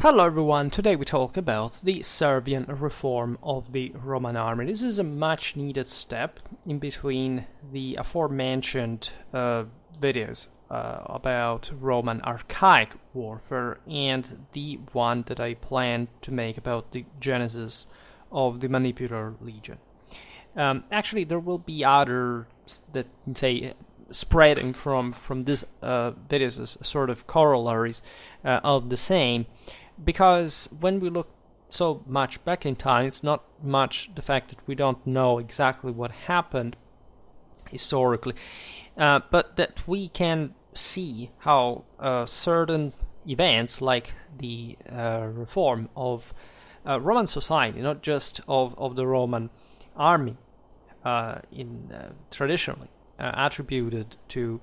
Hello everyone, today we talk about the Servian reform of the Roman army. This is a much needed step in between the aforementioned videos about Roman archaic warfare and the one that I plan to make about the genesis of the Manipular Legion. Actually, there will be others that say spreading from this videos as sort of corollaries of the same, because when we look so much back in time, it's not much the fact that we don't know exactly what happened historically, but that we can see how certain events like the reform of Roman society, not just of the Roman army, traditionally attributed to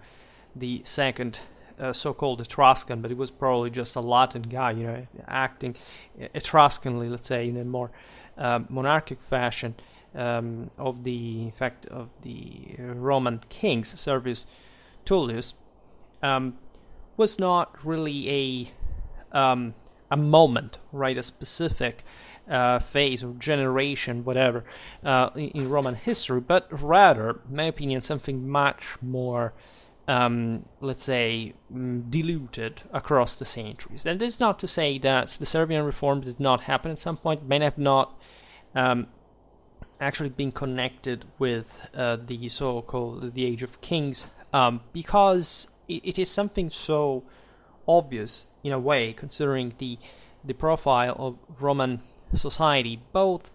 the second so-called Etruscan, but it was probably just a Latin guy, acting Etruscanly, let's say, in a more monarchic fashion, of the fact of the Roman kings, Servius Tullius, was not really a moment, right, a specific phase or generation, whatever, in Roman history, but rather, in my opinion, something much more, let's say, diluted across the centuries. And this is not to say that the Servian reform did not happen at some point, may have not actually been connected with the so-called the Age of Kings, because it is something so obvious in a way, considering the profile of Roman society, both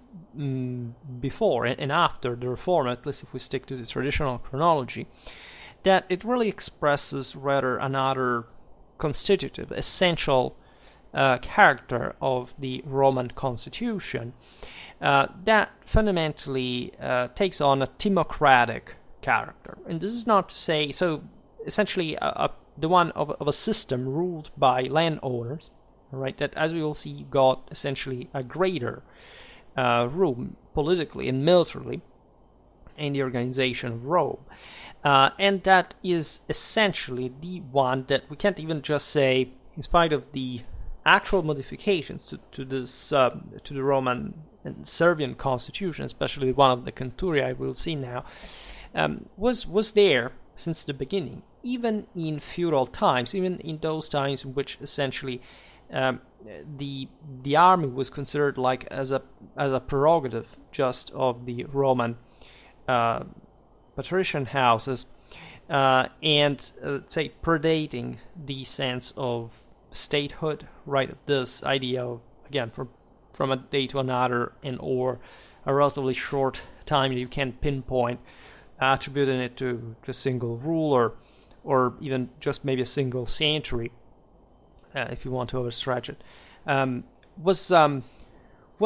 before and after the reform, at least if we stick to the traditional chronology, that it really expresses rather another constitutive, essential character of the Roman constitution that fundamentally takes on a democratic character. And this is not to say, so essentially the one of a system ruled by landowners, right, that, as we will see, got essentially a greater room politically and militarily in the organization of Rome. And that is essentially the one that we can't even just say, in spite of the actual modifications to this to the Roman and Servian constitution, especially one of the Centuria we'll see now, was there since the beginning, even in feudal times, even in those times in which essentially the army was considered like as a prerogative just of the Roman patrician houses, and say predating the sense of statehood, right? Of this idea of, again, from a day to another, and or a relatively short time that you can pinpoint, attributing it to a single ruler, or even just maybe a single century, if you want to overstretch it, was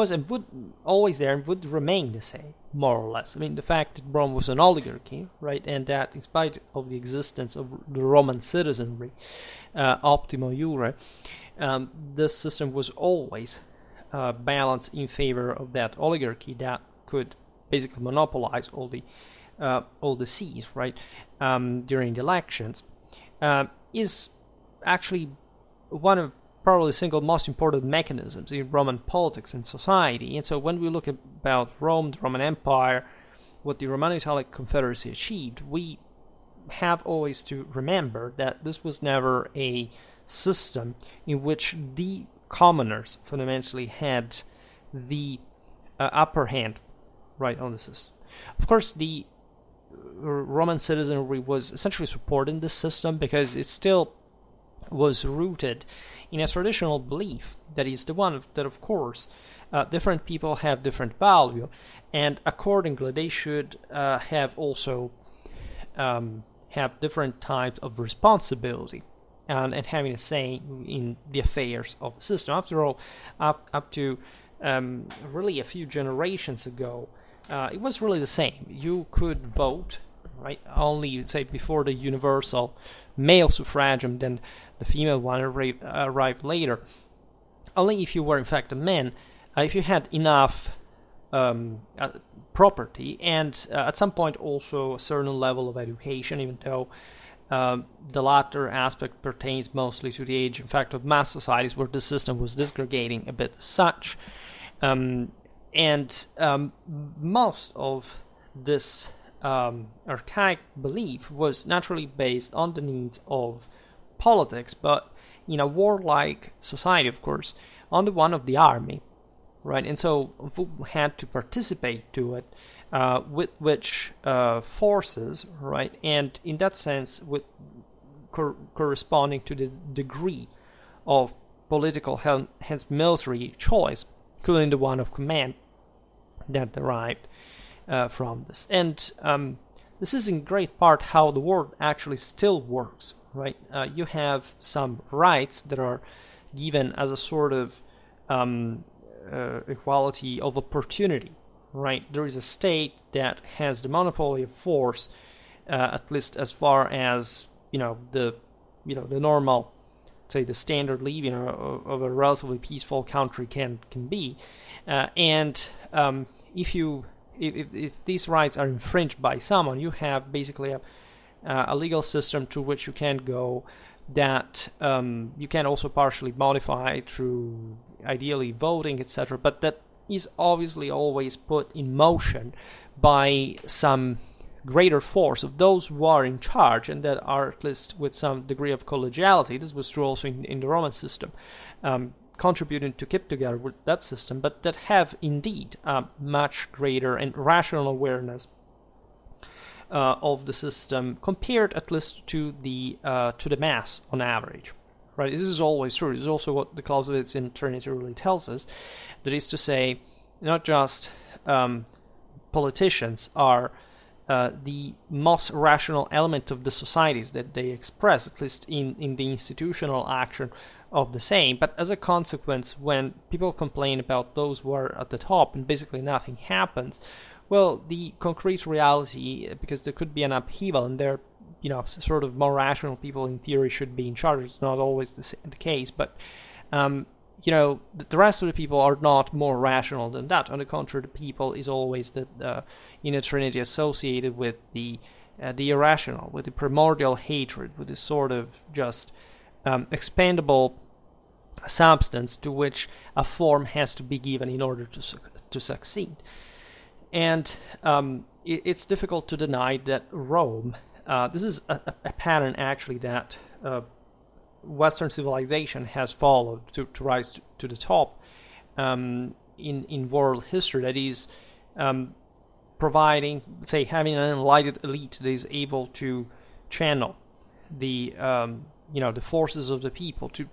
and would always there and would remain the same, more or less. I mean, the fact that Rome was an oligarchy, right, and that in spite of the existence of the Roman citizenry, optimo iure, this system was always balanced in favor of that oligarchy that could basically monopolize all the seas, right, during the elections, is actually one of probably the single most important mechanisms in Roman politics and society. And so when we look about Rome, the Roman Empire, what the Romano-Italic Confederacy achieved, we have always to remember that this was never a system in which the commoners fundamentally had the upper hand, right, on the system. Of course, the Roman citizenry was essentially supporting this system because it still was rooted in a traditional belief that is the one that, of course, different people have different value, and accordingly they should have also have different types of responsibility and having a say in the affairs of the system. After all, up to really a few generations ago, it was really the same. You could vote, right, only, say, before the universal male suffragium, then the female one arrived later. Only if you were in fact a man, if you had enough property and at some point also a certain level of education, even though the latter aspect pertains mostly to the age, in fact, of mass societies where the system was disgregating a bit as such. Most of this archaic belief was naturally based on the needs of politics, but in a warlike society, of course, on the one of the army, right? And so people had to participate to it with which forces, right? And in that sense, with corresponding to the degree of political, hence military choice, including the one of command that derived from this. And this is in great part how the world actually still works, right? You have some rights that are given as a sort of equality of opportunity, right? There is a state that has the monopoly of force, at least as far as the normal, say, the standard living of a relatively peaceful country can be, and if these rights are infringed by someone, you have basically a legal system to which you can go that you can also partially modify through ideally voting, etc. But that is obviously always put in motion by some greater force of those who are in charge and that are at least with some degree of collegiality. This was true also in the Roman system, contributing to keep together with that system, but that have indeed a much greater and rational awareness of the system compared at least to the mass on average. Right, this is always true. This is also what the Clausewitz in Trinity really tells us. That is to say, not just politicians are the most rational element of the societies that they express, at least in the institutional action of the same, but as a consequence, when people complain about those who are at the top and basically nothing happens, well, the concrete reality, because there could be an upheaval and there sort of more rational people in theory should be in charge. It's not always the case, but the rest of the people are not more rational than that. On the contrary, the people is always the in a trinity associated with the irrational, with the primordial hatred, with this sort of just expandable substance to which a form has to be given in order to succeed. And it's difficult to deny that Rome. This is a pattern, actually, that Western civilization has followed to rise to the top in world history. That is, providing, say, having an enlightened elite that is able to channel the the forces of the people to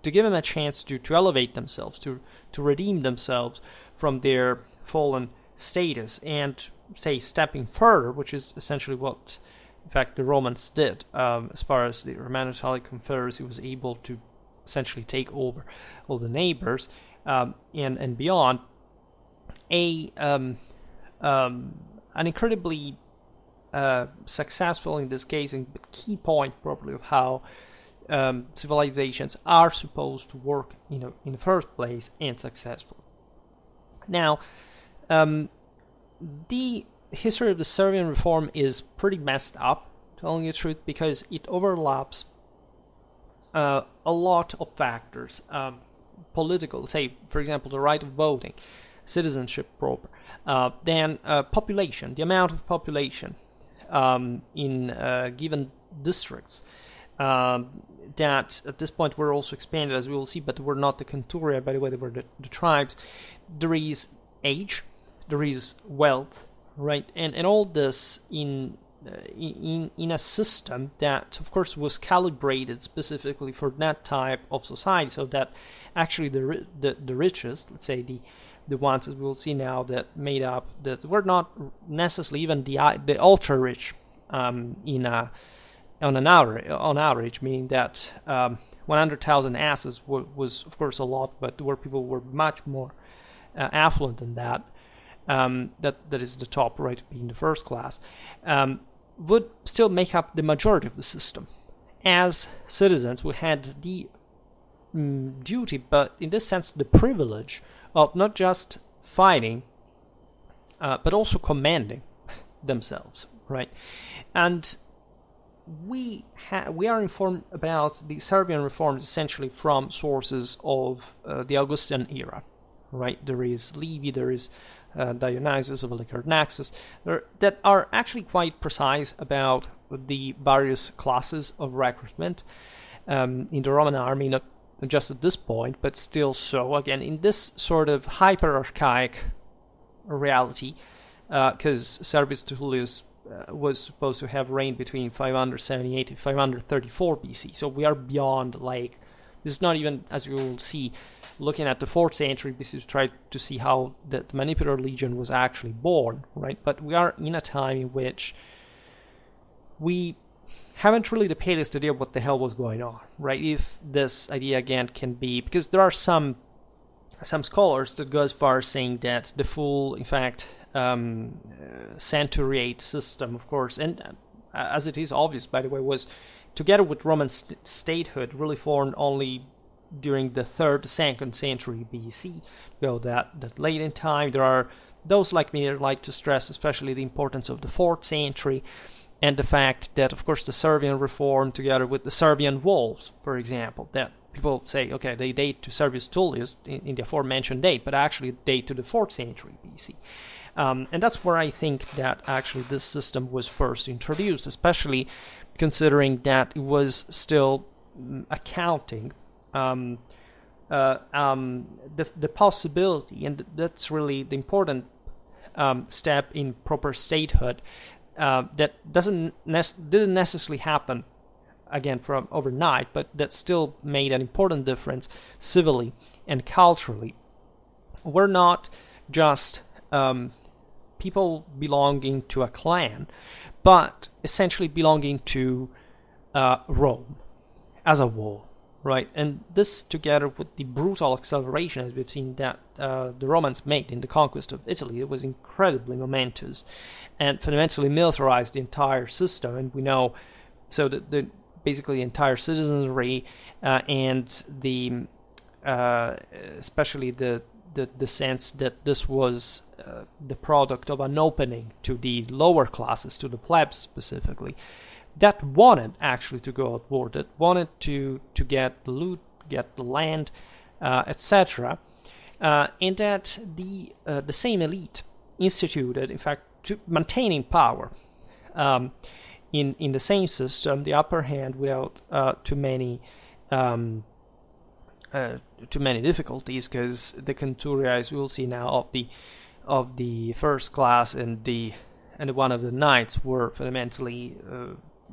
give them a chance to elevate themselves, to redeem themselves from their fallen status, and say stepping further, which is essentially what, in fact, the Romans did, as far as the Roman-Italic Confederacy was able to essentially take over all the neighbors and beyond. An incredibly successful, in this case, and key point probably of how civilizations are supposed to work, in the first place, and successful. Now, the history of the Servian reform is pretty messed up, telling you the truth, because it overlaps a lot of factors. Political, say, for example, the right of voting, citizenship proper, then population, the amount of population in given districts that at this point were also expanded, as we will see, but were not the Centuria, by the way, they were the tribes. There is age, there is wealth, right, and all this in a system that, of course, was calibrated specifically for that type of society, so that actually the richest, let's say the ones that we'll see now that made up, that were not necessarily even the ultra rich on average, meaning that 100,000 asses was of course a lot, but where people were much more affluent than that. That is the top, right, being the first class, would still make up the majority of the system. As citizens, we had the duty, but in this sense, the privilege of not just fighting, but also commanding themselves, right? And we are informed about the Servian reforms essentially from sources of the Augustan era, right? There is Livy, there is Dionysius of Halicarnassus, that are actually quite precise about the various classes of recruitment in the Roman army, not just at this point, but still so. Again, in this sort of hyper-archaic reality, because Servius Tullius was supposed to have reigned between 578 and 534 BC, so we are beyond, like, this is not even, as you will see, looking at the 4th century BC to try to see how the Manipular Legion was actually born, right? But we are in a time in which we haven't really the palest idea of what the hell was going on, right? If this idea, again, can be, because there are some scholars that go as far as saying that the full, in fact, centuriate system, of course, and as it is obvious, by the way, was together with Roman statehood really formed only during the 3rd, 2nd century BC. Go that late in time. There are those like me that like to stress especially the importance of the 4th century and the fact that, of course, the Servian reform together with the Servian walls, for example, that people say, okay, they date to Servius Tullius in the aforementioned date, but actually date to the 4th century BC. And that's where I think that actually this system was first introduced, especially considering that it was still accounting the possibility, and that's really the important step in proper statehood that didn't necessarily happen again from overnight, but that still made an important difference civilly and culturally. We're not just people belonging to a clan, but essentially belonging to Rome as a whole, right? And this, together with the brutal acceleration, as we've seen that the Romans made in the conquest of Italy, it was incredibly momentous and fundamentally militarized the entire system. And we know, so that basically the entire citizenry and the especially the sense that this was the product of an opening to the lower classes, to the plebs specifically, that wanted actually to go at war, that wanted to get the loot, get the land, etc., and that the same elite instituted, in fact, to maintaining power in the same system, the upper hand without too many difficulties, because the Centuria, as we'll see now, of the first class and the one of the knights were fundamentally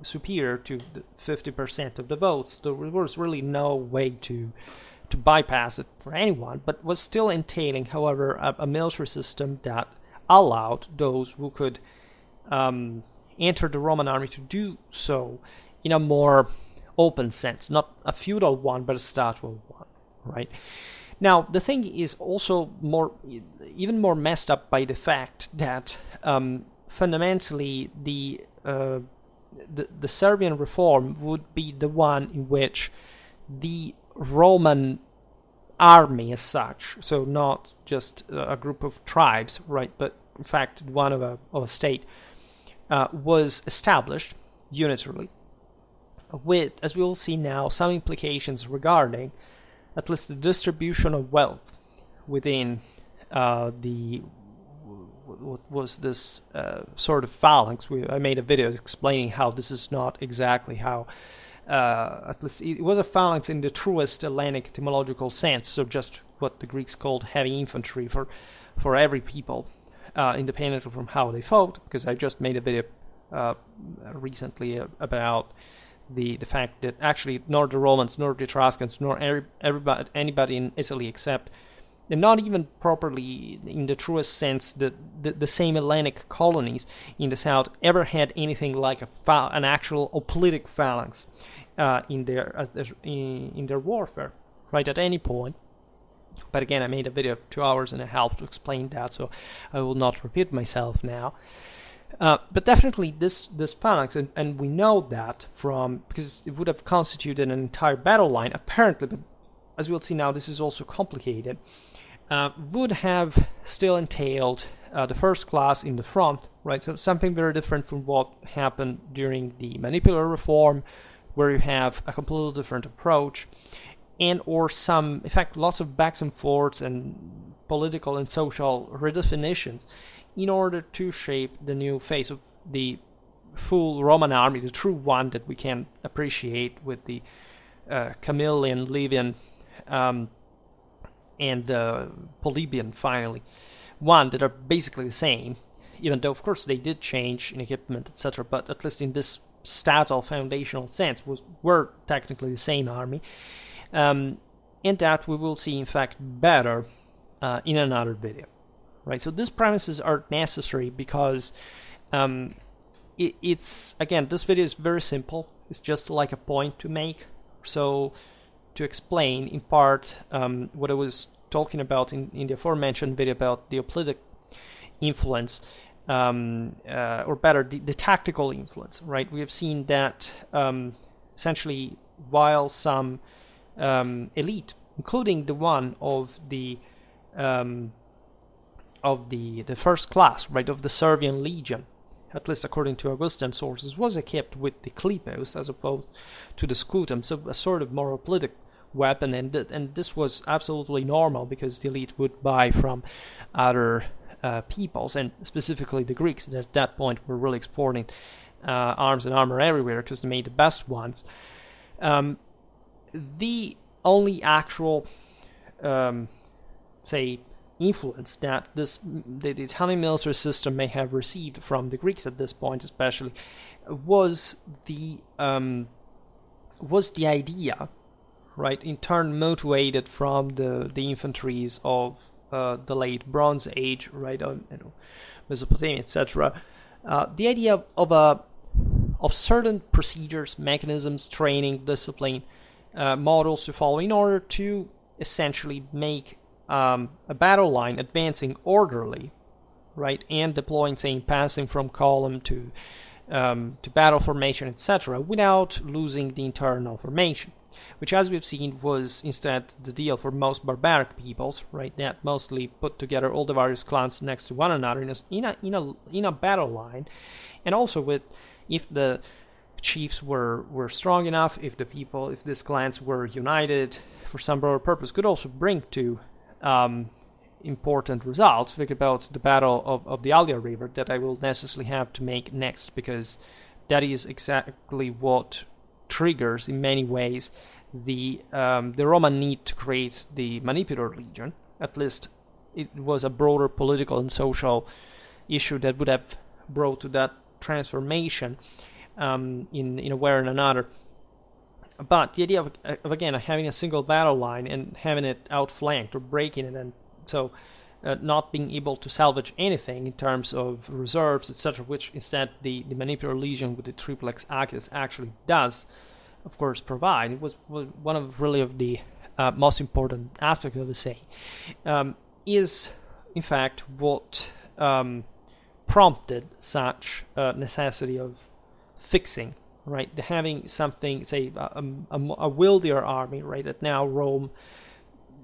superior to the 50% of the votes. There was really no way to bypass it for anyone, but was still entailing, however, a military system that allowed those who could enter the Roman army to do so in a more open sense, not a feudal one, but a statual one, right? Now, the thing is also even more messed up by the fact that fundamentally the Servian reform would be the one in which the Roman army as such, so not just a group of tribes, right, but in fact one of a state, was established unitarily, with, as we will see now, some implications regarding at least the distribution of wealth within what was this sort of phalanx. I made a video explaining how this is not exactly how, at least it was a phalanx in the truest Hellenic etymological sense, so just what the Greeks called heavy infantry for every people, independently from how they fought, because I just made a video recently about the fact that actually nor the Romans, nor the Etruscans, nor anybody in Italy except, and not even properly in the truest sense, the same Hellenic colonies in the south ever had anything like an actual hoplitic phalanx in their warfare, right, at any point. But again, I made a video of 2 hours and a half to explain that, so I will not repeat myself now. But definitely this phalanx, and we know that because it would have constituted an entire battle line, apparently, but as we'll see now, this is also complicated. would have still entailed the first class in the front, right? So something very different from what happened during the manipular reform, where you have a completely different approach, and or some, in fact, lots of backs and forths and political and social redefinitions in order to shape the new face of the full Roman army, the true one that we can appreciate with the Camillian, Livian, and Polybian, finally, one that are basically the same, even though, of course, they did change in equipment, etc., but at least in this statal foundational sense were technically the same army, and that we will see, in fact, better in another video, right? So these premises are necessary because it's, again, this video is very simple. It's just like a point to make. So to explain in part what I was talking about in the aforementioned video about the hoplitic influence, or better, the tactical influence, right? We have seen that essentially while some elite, including the one of the first class, right, of the Servian legion, at least according to Augustan sources, was equipped with the clipos as opposed to the scutum, so a sort of more hoplitic weapon, and this was absolutely normal because the elite would buy from other peoples, and specifically the Greeks that at that point were really exporting arms and armor everywhere because they made the best ones. The only actual, say, influence that the Italian military system may have received from the Greeks at this point, especially, was the idea, right, in turn motivated from the infantries of the late Bronze Age, right, Mesopotamia, etc. The idea of certain procedures, mechanisms, training, discipline, models to follow in order to essentially make a battle line advancing orderly, right, and deploying, saying, passing from column to battle formation, etc., without losing the internal formation, which, as we've seen, was instead the deal for most barbaric peoples, right, that mostly put together all the various clans next to one another in a battle line, and also with, if the chiefs were strong enough, if these clans were united for some broader purpose, could also bring to important results. Think about the battle of the Allia River that I will necessarily have to make next, because that is exactly what triggers, in many ways, the Roman need to create the Manipular Legion. At least it was a broader political and social issue that would have brought to that transformation in a way or another. But the idea of again, having a single battle line and having it outflanked or breaking it, and so not being able to salvage anything in terms of reserves, etc., which instead the Manipular Legion with the triplex axis actually does, of course, provide. It was one of the most important aspects of the saying, is in fact what prompted such necessity of fixing, right? Having something, say, a wealthier army, right, that now Rome,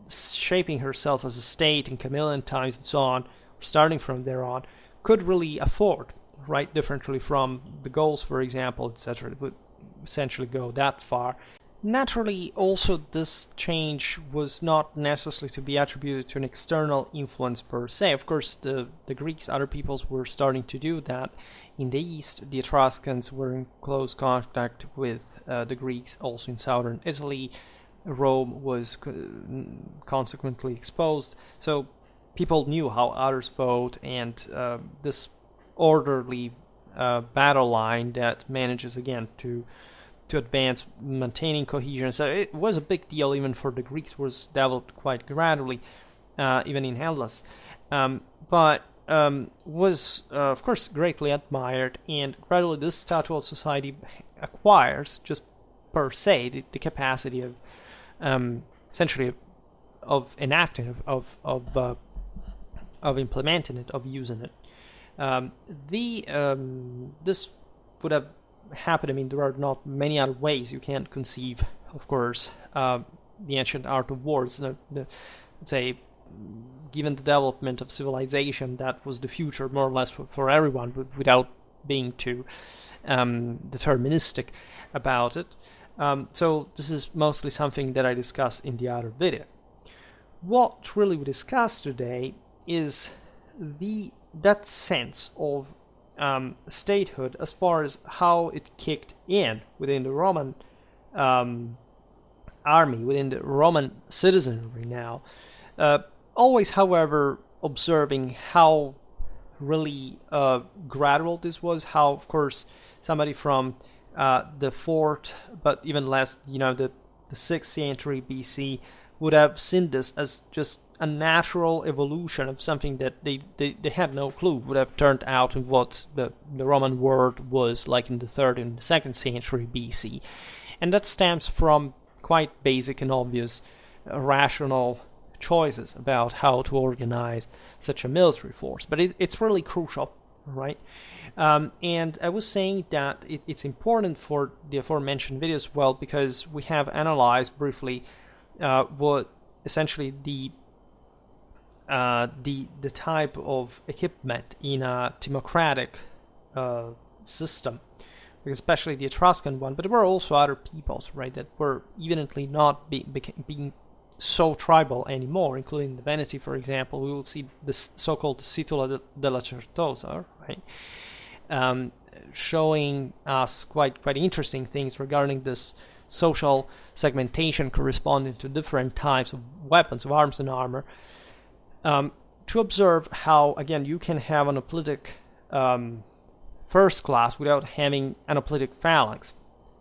shaping herself as a state in Camillian times and so on, starting from there on, could really afford, right, differently from the Gauls, for example, etc. It would essentially go that far. Naturally, also, this change was not necessarily to be attributed to an external influence per se. Of course, the Greeks, other peoples, were starting to do that. In the east, the Etruscans were in close contact with the Greeks, also in southern Italy. Rome was consequently exposed. So people knew how others fought, and this orderly battle line that manages, again, to advance, maintaining cohesion. So it was a big deal even for the Greeks, was developed quite gradually, even in Hellas. But was, of course, greatly admired, and gradually this statual society acquires, just per se, the capacity of, essentially, of enacting, of implementing it, of using it. This would have happened. I mean, there are not many other ways. You can't conceive, of course, the ancient art of wars. Let's say given the development of civilization, that was the future more or less for everyone, without being too deterministic about it. So this is mostly something that I discussed in the other video. What really we discussed today is that sense of statehood as far as how it kicked in within the Roman army, within the Roman citizenry now. Always, however, observing how really gradual this was, how, of course, somebody from the 4th, but even less, the 6th century BC would have seen this as just a natural evolution of something that they had no clue would have turned out in what the Roman world was like in the 3rd and 2nd century BC. And that stems from quite basic and obvious rational choices about how to organize such a military force. But it's really crucial, right? And I was saying that it's important for the aforementioned video as well, because we have analyzed briefly what essentially the type of equipment in a democratic system, especially the Etruscan one, but there were also other peoples, right, that were evidently not being so tribal anymore, including the Veneti, for example. We will see this so-called Citola della Certosa, right, showing us quite interesting things regarding this social segmentation corresponding to different types of weapons, of arms and armor, to observe how, again, you can have an hoplitic first class without having an hoplitic phalanx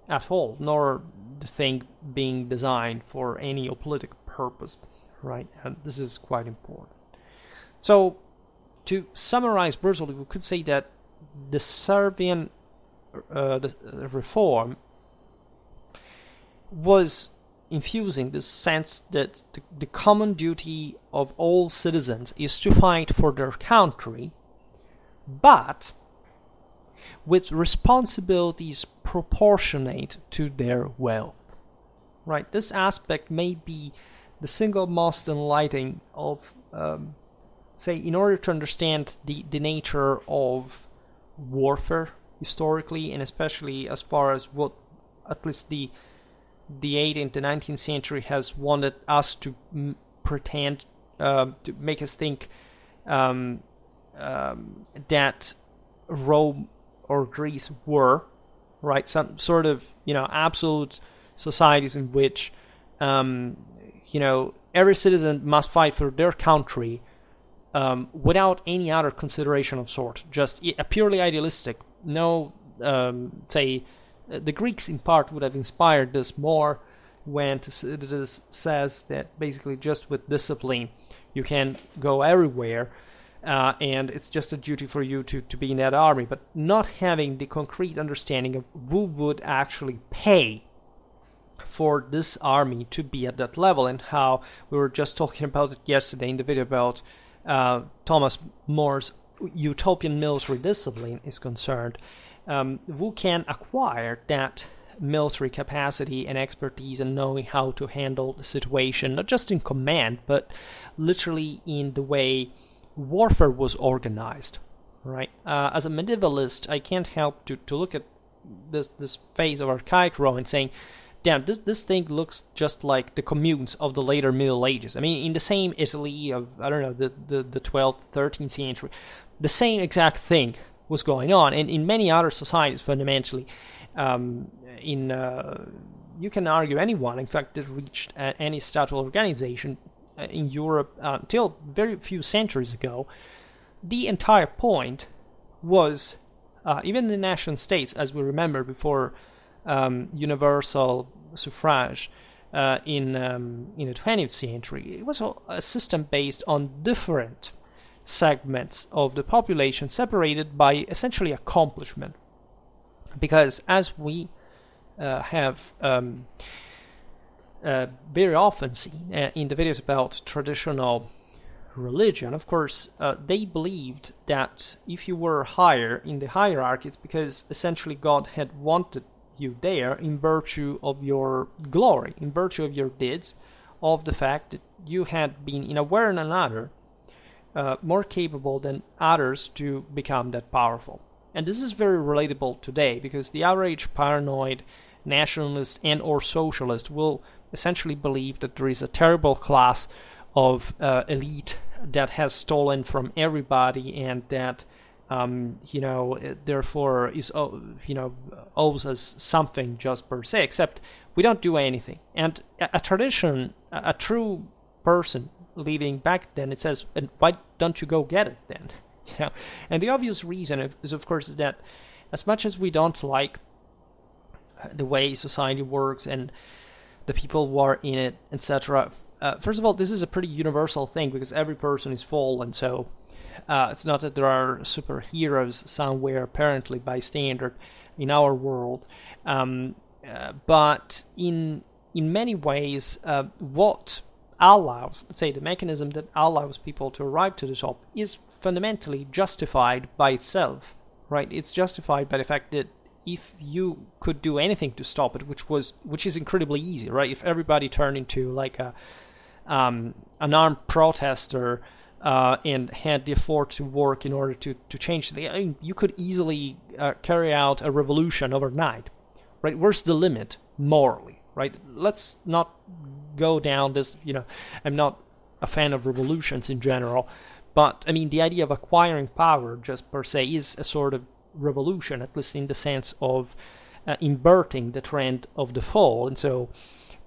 at all, nor the thing being designed for any hoplitic purpose, right? And this is quite important. So, to summarize briefly, we could say that the Servian reform was infusing this sense that the common duty of all citizens is to fight for their country, but with responsibilities proportionate to their wealth. Right? This aspect may be the single most enlightening of, say, in order to understand the nature of warfare historically, and especially as far as what at least the 18th and 19th century has wanted us to pretend, to make us think that Rome or Greece were, right, some sort of, absolute societies in which, every citizen must fight for their country without any other consideration of sort, just a purely idealistic, no, say, the Greeks in part would have inspired this more when this says that basically just with discipline you can go everywhere, and it's just a duty for you to be in that army, but not having the concrete understanding of who would actually pay for this army to be at that level, and how we were just talking about it yesterday in the video about Thomas More's utopian military discipline is concerned. Who can acquire that military capacity and expertise and knowing how to handle the situation, not just in command, but literally in the way warfare was organized, right? As a medievalist, I can't help to look at this phase of archaic Rome and saying, damn, this thing looks just like the communes of the later Middle Ages. I mean, in the same Italy of, I don't know, the 12th, 13th century, the same exact thing was going on, and in many other societies, fundamentally, you can argue anyone, in fact, that reached any statual organization in Europe until very few centuries ago, the entire point was, even in the nation states, as we remember before universal suffrage in the 20th century, it was a system based on different segments of the population separated by essentially accomplishment. Because as we have very often seen in the videos about traditional religion, of course, they believed that if you were higher in the hierarchy, it's because essentially God had wanted you there in virtue of your glory, in virtue of your deeds, of the fact that you had been in a way or another more capable than others to become that powerful. And this is very relatable today, because the average paranoid nationalist and or socialist will essentially believe that there is a terrible class of elite that has stolen from everybody, and that therefore is owes us something just per se, except we don't do anything. And a true person living back then, it says, and why don't you go get it then? And the obvious reason is, of course, that as much as we don't like the way society works and the people who are in it, etc., first of all, this is a pretty universal thing, because every person is fallen, so it's not that there are superheroes somewhere, apparently, by standard, in our world. But in many ways, what allows, let's say, the mechanism that allows people to arrive to the top is fundamentally justified by itself, right? It's justified by the fact that if you could do anything to stop it, which is incredibly easy, right? If everybody turned into like an armed protester and had the effort to work in order to change you could easily carry out a revolution overnight, right? Where's the limit morally, right? Let's not go down this, I'm not a fan of revolutions in general, but I mean, the idea of acquiring power just per se is a sort of revolution, at least in the sense of inverting the trend of the fall, and so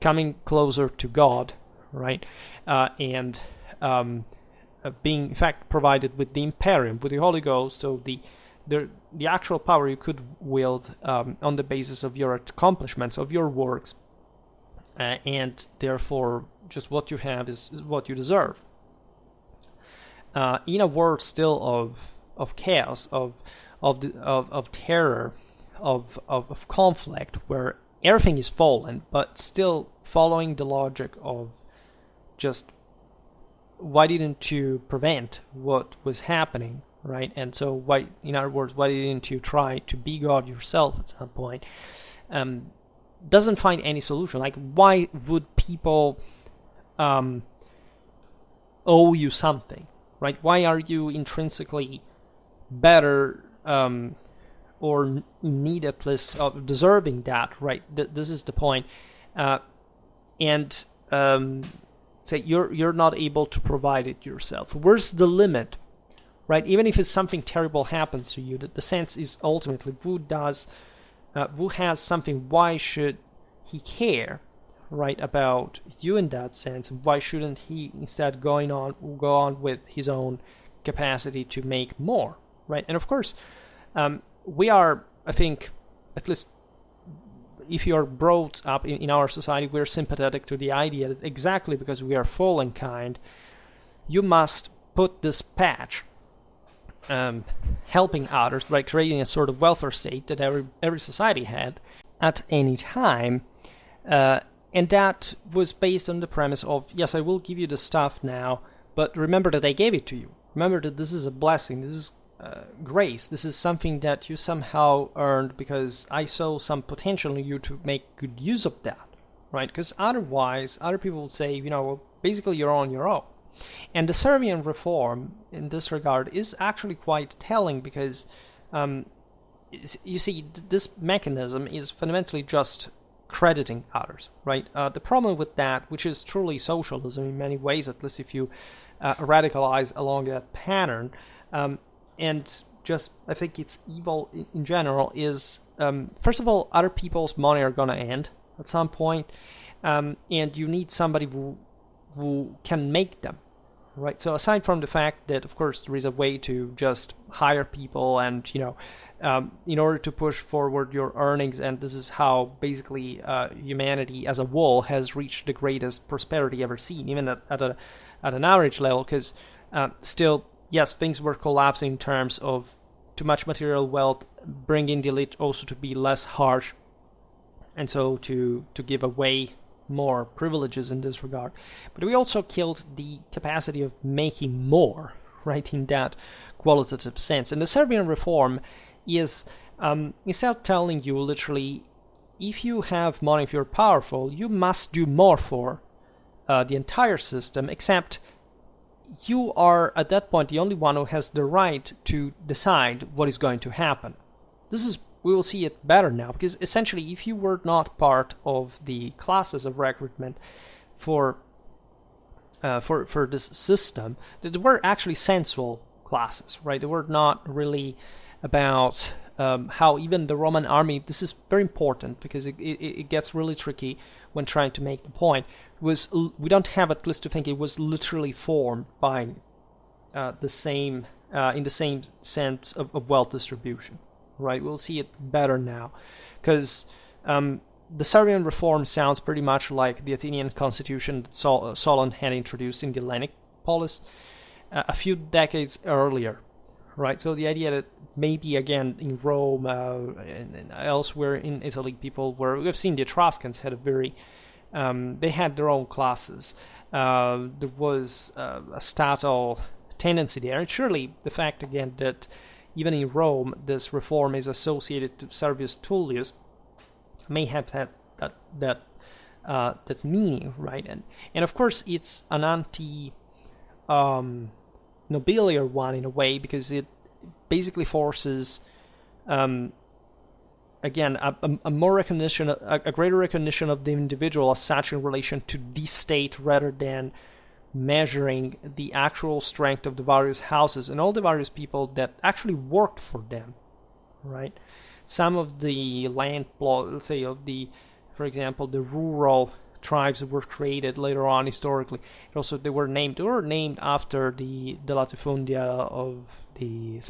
coming closer to God, right? And being, in fact, provided with the Imperium, with the Holy Ghost, so the actual power you could wield on the basis of your accomplishments, of your works, and therefore just what you have is what you deserve. In a world still of chaos, of terror, of conflict, where everything is fallen, but still following the logic of just, why didn't you prevent what was happening, right? And so why, in other words, why didn't you try to be God yourself at some point? Doesn't find any solution. Like, why would people owe you something, right? Why are you intrinsically better or in need, at least, of deserving that, right? This is the point. And say you're not able to provide it yourself. Where's the limit, right? Even if it's something terrible happens to you, the sense is ultimately who has something, why should he care, right, about you in that sense? Why shouldn't he instead go on with his own capacity to make more, right? And of course, we are, I think, at least if you are brought up in our society, we're sympathetic to the idea that exactly because we are fallen kind, you must put this patch, helping others by creating a sort of welfare state that every society had at any time, and that was based on the premise of, yes, I will give you the stuff now, but remember that I gave it to you. Remember that this is a blessing, this is grace, this is something that you somehow earned because I saw some potential in you to make good use of that, right? Because otherwise, other people would say, basically you're on your own. And the Servian reform in this regard is actually quite telling, because you see, this mechanism is fundamentally just crediting others, right? The problem with that, which is truly socialism in many ways, at least if you radicalize along that pattern, and just, I think it's evil in general, is, first of all, other people's money are going to end at some point, and you need somebody who can make them, right? So aside from the fact that, of course, there is a way to just hire people and, in order to push forward your earnings, and this is how basically humanity as a whole has reached the greatest prosperity ever seen, even at an average level, because still, yes, things were collapsing in terms of too much material wealth, bringing the elite also to be less harsh, and so to give away more privileges in this regard. But we also killed the capacity of making more, right, in that qualitative sense. And the Servian reform is, instead of telling you literally, if you have money, if you're powerful, you must do more for the entire system, except you are at that point the only one who has the right to decide what is going to happen. We will see it better now, because essentially if you were not part of the classes of recruitment for this system, there were actually sensual classes, right? They were not really about how even the Roman army, this is very important because it gets really tricky when trying to make the point, we don't have at least to think it was literally formed by the same in the same sense of wealth distribution, right? We'll see it better now, because the Servian reform sounds pretty much like the Athenian constitution that Solon had introduced in the Hellenic polis a few decades earlier, right? So the idea that maybe again in Rome and elsewhere in Italy, we've seen the Etruscans had they had their own classes. There was a statal tendency there, and surely the fact again that even in Rome this reform is associated to Servius Tullius may have had that meaning, right? And of course it's an anti nobiliar one in a way, because it basically forces again a more recognition, a greater recognition of the individual as such in relation to the state, rather than measuring the actual strength of the various houses and all the various people that actually worked for them, right? Some of the land plot, let's say for example, the rural tribes that were created later on historically, they were named after the latifundia of the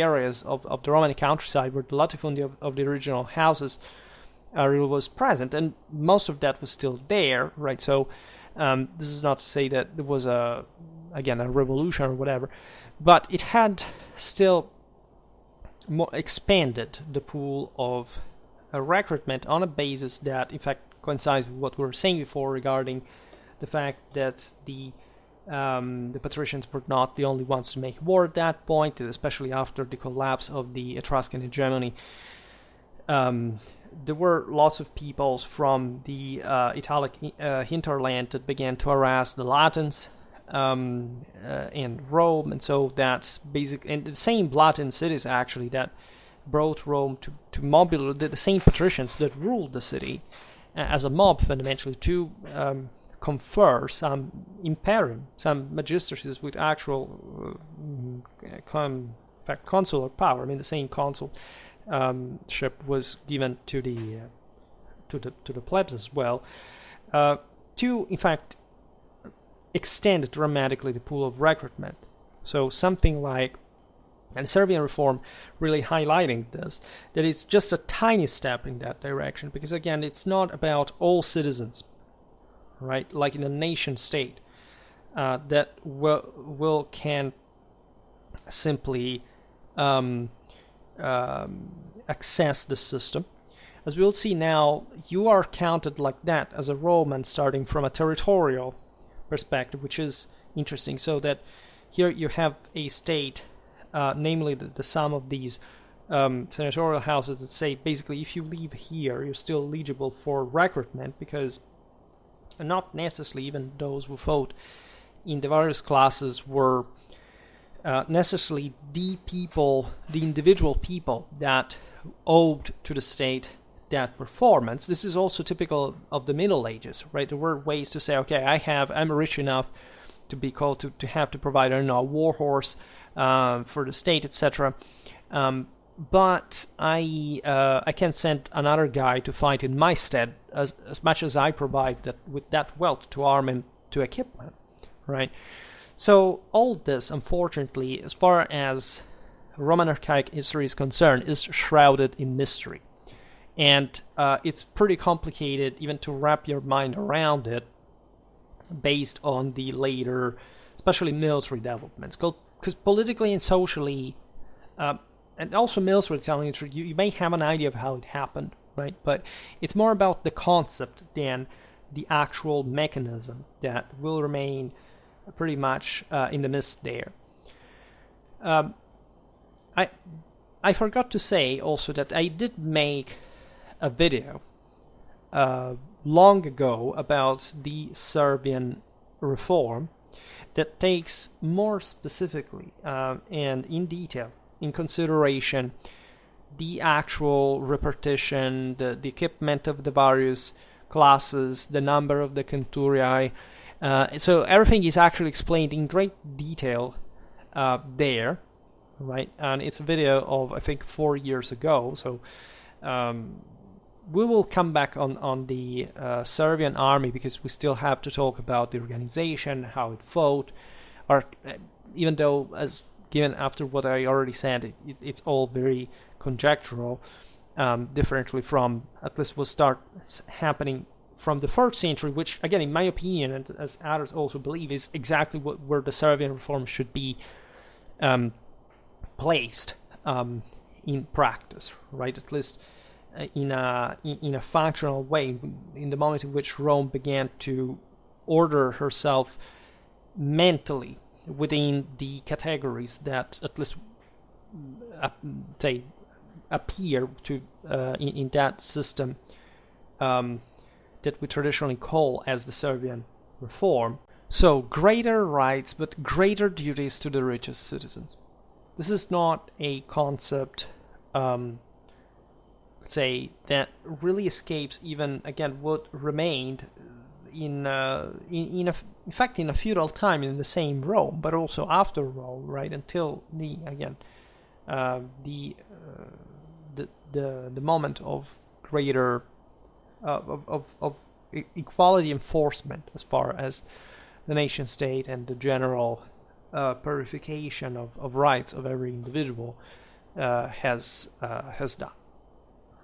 areas of the Roman countryside where the latifundia of the original houses was present, and most of that was still there, right? So this is not to say that there was a revolution or whatever, but it had still more expanded the pool of recruitment on a basis that in fact coincides with what we were saying before regarding the fact that the patricians were not the only ones to make war at that point, especially after the collapse of the Etruscan hegemony. There were lots of peoples from the Italic hinterland that began to harass the Latins in Rome, and so that's basic. And the same Latin cities actually that brought Rome to mobilize the same patricians that ruled the city as a mob, fundamentally, to confer some imperium, some magistracies with actual consular power. I mean, the same consulship was given to the plebs as well, to in fact extend dramatically the pool of recruitment. So something like, and Servian reform really highlighting this, that it's just a tiny step in that direction, because again, it's not about all citizens, right? Like in a nation state that can simply access the system. As we'll see now, you are counted like that as a Roman, starting from a territorial perspective, which is interesting. So that here you have a state, namely the sum of these senatorial houses, that say basically if you leave here, you're still eligible for recruitment, because not necessarily even those who vote in the various classes were necessarily the individual people that owed to the state that performance. This is also typical of the Middle Ages, right? There were ways to say, okay, I'm rich enough to be called to have to provide, I don't know, a war horse for the state, etc. But I can send another guy to fight in my stead as much as I provide that with that wealth to arm and to equipment, right? So all this, unfortunately, as far as Roman archaic history is concerned, is shrouded in mystery. And it's pretty complicated even to wrap your mind around it based on the later, especially military developments. Because politically and socially, and also military, telling you may have an idea of how it happened, right? But it's more about the concept than the actual mechanism that will remain pretty much in the mist there. I forgot to say also that I did make a video long ago about the Serbian reform, that takes more specifically and in detail in consideration the actual repartition, the equipment of the various classes, the number of the centuriae. So everything is actually explained in great detail there, right? And it's a video of, I think, 4 years ago. So we will come back on the Servian army, because we still have to talk about the organization, how it fought, or even though, as given after what I already said, it's all very conjectural, differently from at least what starts happening from the 1st century, which, again, in my opinion, and as others also believe, is exactly where the Servian reform should be placed in practice, right? At least in a functional way, in the moment in which Rome began to order herself mentally within the categories that at least say appear to in that system that we traditionally call as the Servian reform. So greater rights but greater duties to the richest citizens. This is not a concept say that really escapes even, again, what remained in fact in a feudal time in the same Rome, but also after Rome, right, until the moment of greater of equality enforcement as far as the nation state and the general purification of rights of every individual has done,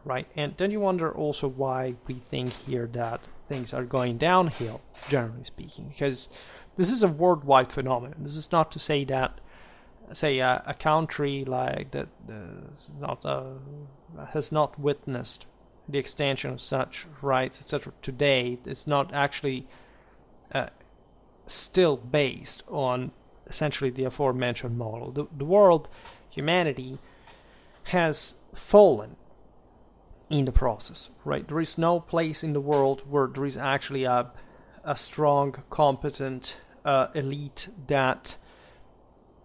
right? And then you wonder also why we think here that things are going downhill, generally speaking, because this is a worldwide phenomenon. This is not to say that, say, a country like that has not witnessed the extension of such rights, etc. today. It's not actually still based on essentially the aforementioned model. The world, humanity, has fallen in the process, right? There is no place in the world where there is actually a strong, competent elite that,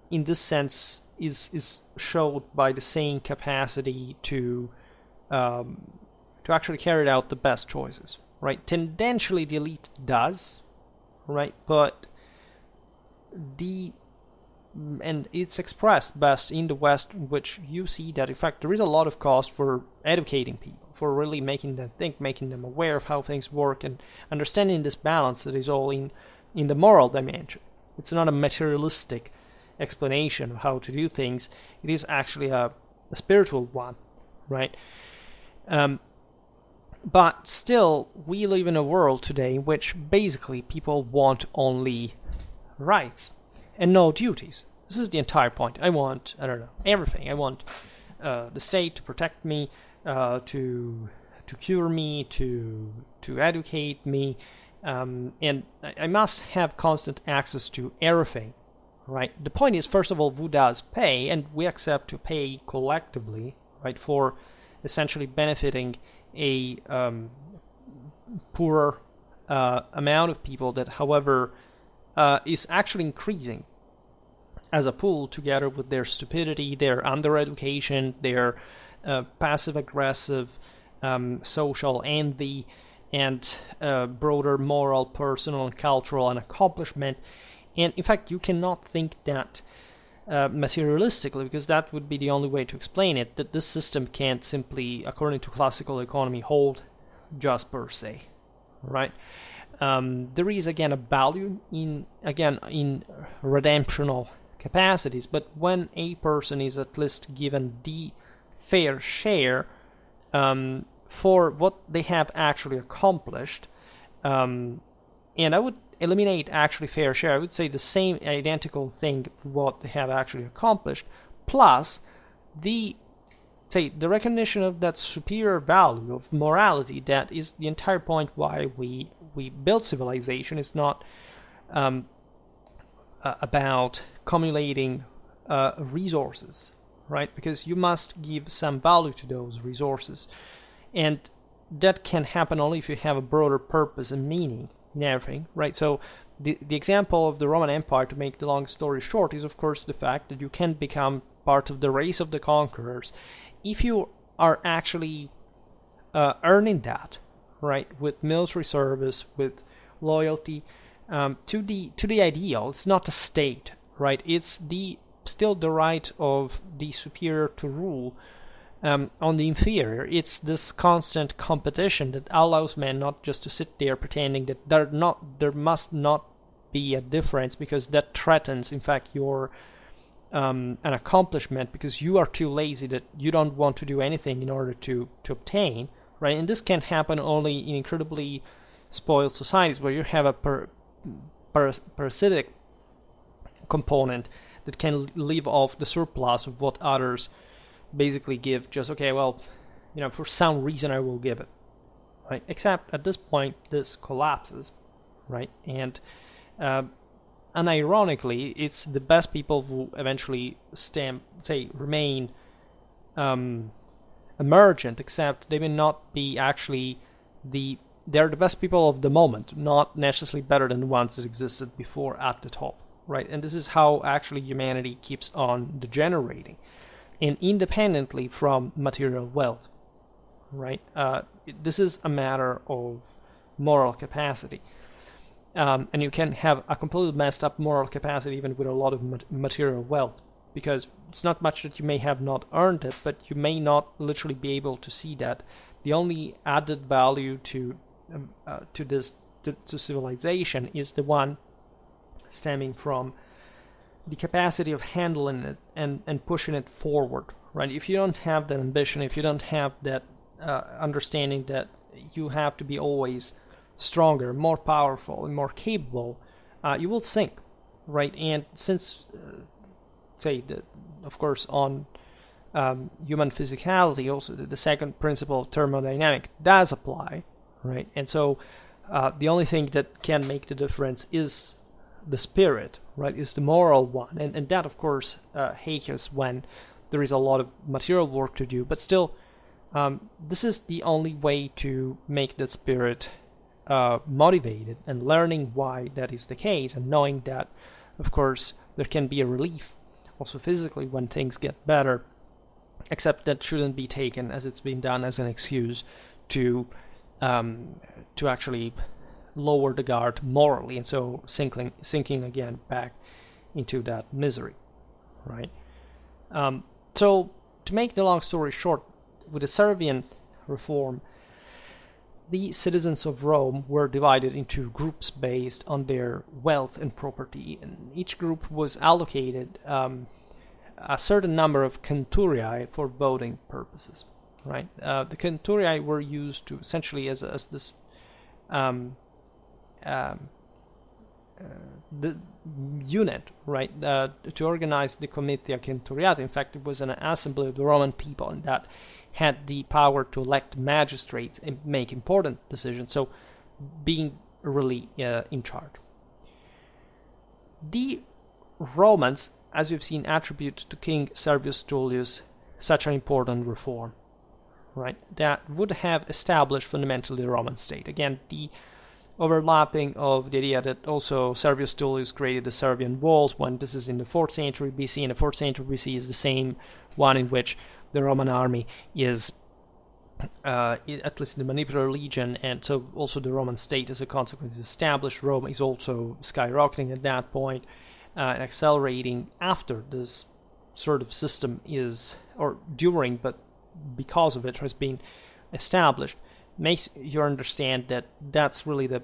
in this sense, is showed by the same capacity to actually carry out the best choices, right? Tendentially, the elite does, right? But and it's expressed best in the West, in which you see that, in fact, there is a lot of cost for educating people, for really making them think, making them aware of how things work, and understanding this balance that is all in the moral dimension. It's not a materialistic explanation of how to do things. It is actually a spiritual one, right? But still, we live in a world today in which basically people want only rights and no duties. This is the entire point. I want, I don't know, everything. I want the state to protect me, to cure me, to educate me, and I must have constant access to everything, right? The point is, first of all, who does pay, and we accept to pay collectively, right, for essentially benefiting a poorer amount of people that, however, is actually increasing as a pool, together with their stupidity, their under-education, their passive-aggressive social envy, and broader moral, personal, and cultural and accomplishment. And in fact, you cannot think that materialistically, because that would be the only way to explain it, that this system can't simply, according to classical economy, hold just per se, right? There is, again, a value in redemptional capacities, but when a person is at least given the fair share for what they have actually accomplished, and I would eliminate actually fair share, I would say the same identical thing for what they have actually accomplished, plus the recognition of that superior value of morality. That is the entire point why we build civilization. It's not about accumulating resources, right? Because you must give some value to those resources, and that can happen only if you have a broader purpose and meaning in everything, right? So the example of the Roman Empire, to make the long story short, is of course the fact that you can become part of the race of the conquerors if you are actually earning that, right, with military service, with loyalty to the ideal. It's not a state, right? It's still the right of the superior to rule on the inferior. It's this constant competition that allows men not just to sit there pretending that there must not be a difference, because that threatens, in fact, your an accomplishment, because you are too lazy, that you don't want to do anything in order to obtain, right? And this can happen only in incredibly spoiled societies where you have a parasitic component that can live off the surplus of what others basically give. Just, okay, well, for some reason I will give it, right? Except at this point this collapses, right? And unironically, it's the best people who eventually remain emergent, except they may not be actually they're the best people of the moment, not necessarily better than the ones that existed before at the top, right? And this is how actually humanity keeps on degenerating, and independently from material wealth, right? This is a matter of moral capacity. And you can have a completely messed up moral capacity even with a lot of material wealth, because it's not much that you may have not earned it, but you may not literally be able to see that the only added value to civilization is the one stemming from the capacity of handling it and pushing it forward, right? If you don't have that ambition, if you don't have that understanding that you have to be always stronger, more powerful, and more capable, you will sink, right? And since, of course, on human physicality, also the second principle of thermodynamics does apply, right? And so the only thing that can make the difference is the spirit, right? Is the moral one, and that, of course, hates when there is a lot of material work to do. But still, this is the only way to make the spirit motivated, and learning why that is the case, and knowing that, of course, there can be a relief also physically when things get better, except that shouldn't be taken as it's been done as an excuse to actually lower the guard morally, and so sinking again back into that misery, right? So to make the long story short, with the Servian reform, the citizens of Rome were divided into groups based on their wealth and property, and each group was allocated a certain number of centuriae for voting purposes, right? The centuriae were used to essentially as this the unit, right, to organize the Comitia Centuriata. In fact, it was an assembly of the Roman people, and that had the power to elect magistrates and make important decisions, so being really in charge. The Romans, as we've seen, attribute to King Servius Tullius such an important reform, right, that would have established fundamentally the Roman state. Again, the overlapping of the idea that also Servius Tullius created the Servian walls, when this is in the 4th century BC, and the 4th century BC is the same one in which the Roman army is, at least the Manipular Legion, and so also the Roman state as a consequence is established. Rome is also skyrocketing at that point, and accelerating after this sort of system is, or during, but because of it has been established, makes you understand that that's really the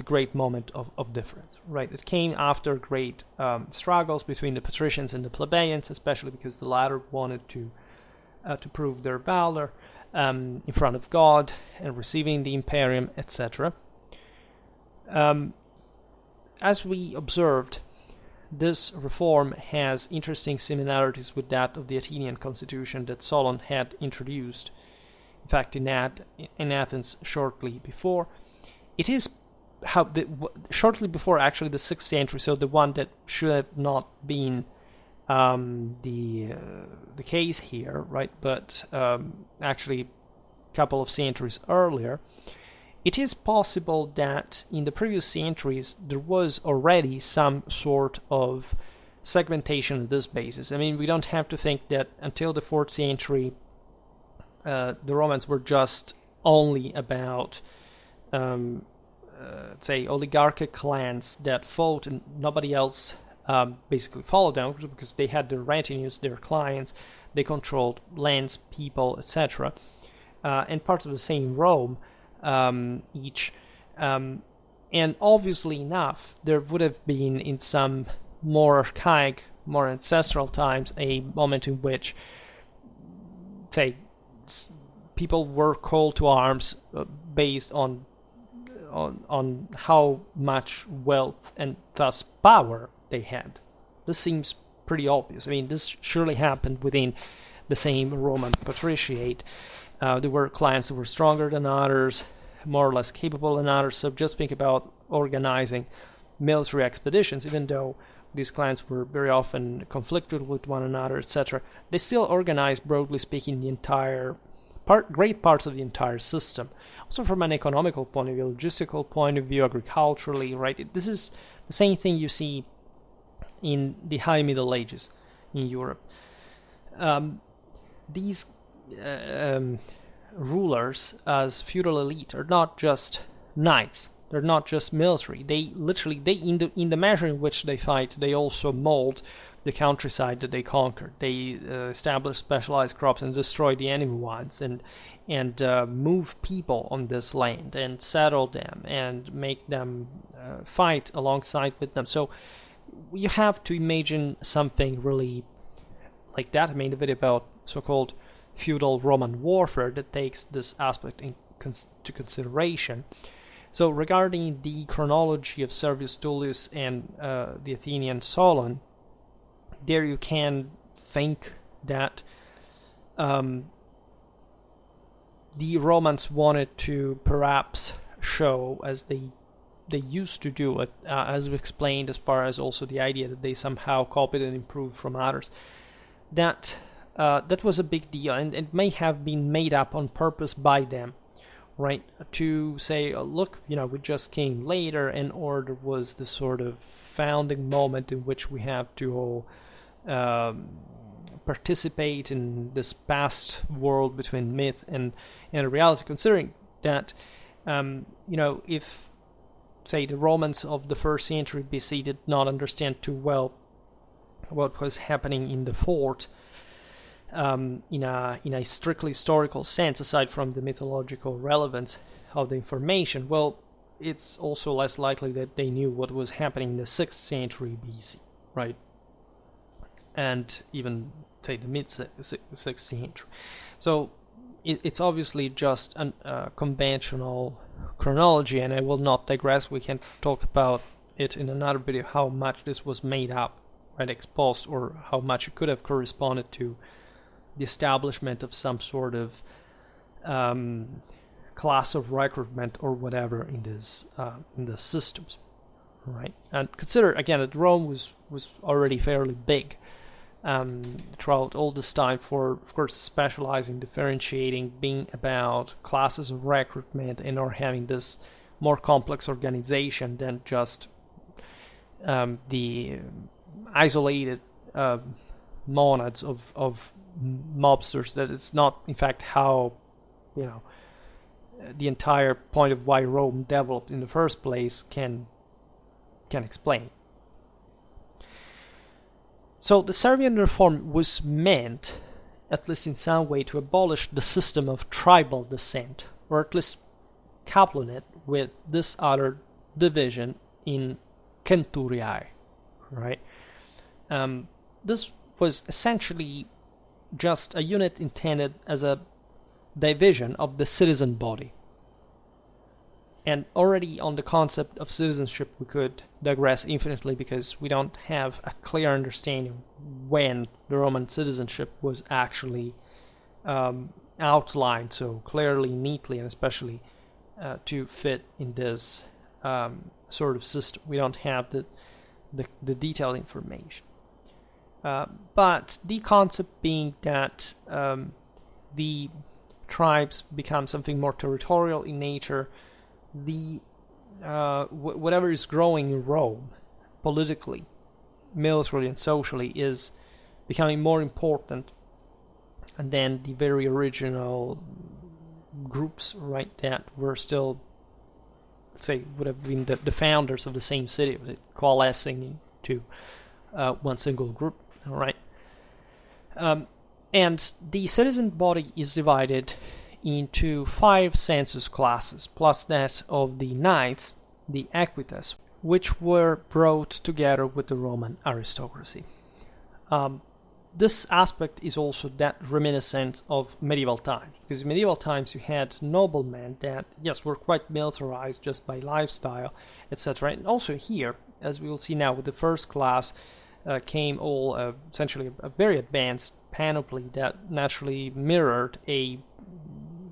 great moment of difference, right? It came after great struggles between the patricians and the plebeians, especially because the latter wanted to prove their valor in front of God and receiving the imperium, etc. As we observed, this reform has interesting similarities with that of the Athenian constitution that Solon had introduced, in fact, in Athens shortly before. It is shortly before actually the 6th century, so the one that should have not been the case here, right? But actually, a couple of centuries earlier, it is possible that in the previous centuries there was already some sort of segmentation on this basis. I mean, we don't have to think that until the 4th century the Romans were just only about, say, oligarchic clans that fought and nobody else basically followed them, because they had their retinues, their clients, they controlled lands, people, etc. And parts of the same Rome each. And obviously enough, there would have been in some more archaic, more ancestral times a moment in which, say, people were called to arms based on how much wealth and thus power they had. This seems pretty obvious. I mean, this surely happened within the same Roman patriciate. There were clients that were stronger than others, more or less capable than others. So just think about organizing military expeditions, even though these clans were very often conflicted with one another, etc. They still organized, broadly speaking, the entire great parts of the entire system. Also from an economical point of view, logistical point of view, agriculturally, right? This is the same thing you see in the High Middle Ages in Europe. These rulers as feudal elite are not just knights. They're not just military. They in the measure in which they fight, they also mold the countryside that they conquered. They establish specialized crops and destroy the enemy ones, and move people on this land and settle them and make them fight alongside with them. So you have to imagine something really like that. I made a video about so-called feudal Roman warfare that takes this aspect into consideration. So regarding the chronology of Servius Tullius and the Athenian Solon, there you can think that the Romans wanted to perhaps show, as they used to do it, as we explained, as far as also the idea that they somehow copied and improved from others, that that was a big deal, and it may have been made up on purpose by them, right? To say, look, we just came later, and order was the sort of founding moment in which we have to all participate in this past world between myth and reality, considering that, if, say, the Romans of the 1st century BC did not understand too well what was happening in the 4th, in a strictly historical sense, aside from the mythological relevance of the information, well, it's also less likely that they knew what was happening in the 6th century BC, right? And even, say, the mid-6th century. So it's obviously just a conventional chronology, and I will not digress. We can talk about it in another video, how much this was made up, right, exposed, or how much it could have corresponded to the establishment of some sort of class of recruitment or whatever in the systems, right? And consider again that Rome was already fairly big throughout all this time, for, of course, specializing, differentiating, being about classes of recruitment, and or having this more complex organization than just the isolated monads of mobsters. That is not, in fact, how the entire point of why Rome developed in the first place can explain. So the Servian reform was meant, at least in some way, to abolish the system of tribal descent, or at least coupling it with this other division in centuriae, right? This was essentially just a unit intended as a division of the citizen body. And already on the concept of citizenship we could digress infinitely, because we don't have a clear understanding when the Roman citizenship was actually outlined so clearly, neatly, and especially to fit in this sort of system. We don't have the detailed information. But the concept being that the tribes become something more territorial in nature, the whatever is growing in Rome, politically, militarily, and socially, is becoming more important than the very original groups, right, that were still, let's say, would have been the founders of the same city, coalescing into one single group, all right? And the citizen body is divided into 5 census classes, plus that of the knights, the equites, which were brought together with the Roman aristocracy. This aspect is also that reminiscent of medieval times, because in medieval times you had noblemen that, yes, were quite militarized just by lifestyle, etc. And also here, as we will see now with the first class, came all essentially a very advanced panoply that naturally mirrored a,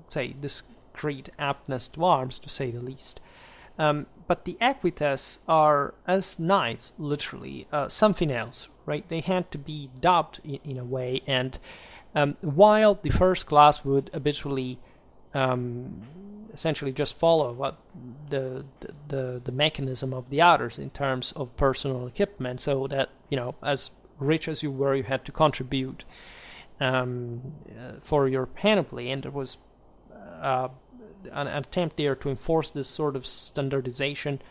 say, discrete aptness to arms, to say the least. But the equites are, as knights, literally, something else, right? They had to be dubbed in a way, and while the first class would habitually essentially just follow what the mechanism of the others in terms of personal equipment, so that, as rich as you were, you had to contribute for your panoply, and there was an attempt there to enforce this sort of standardization,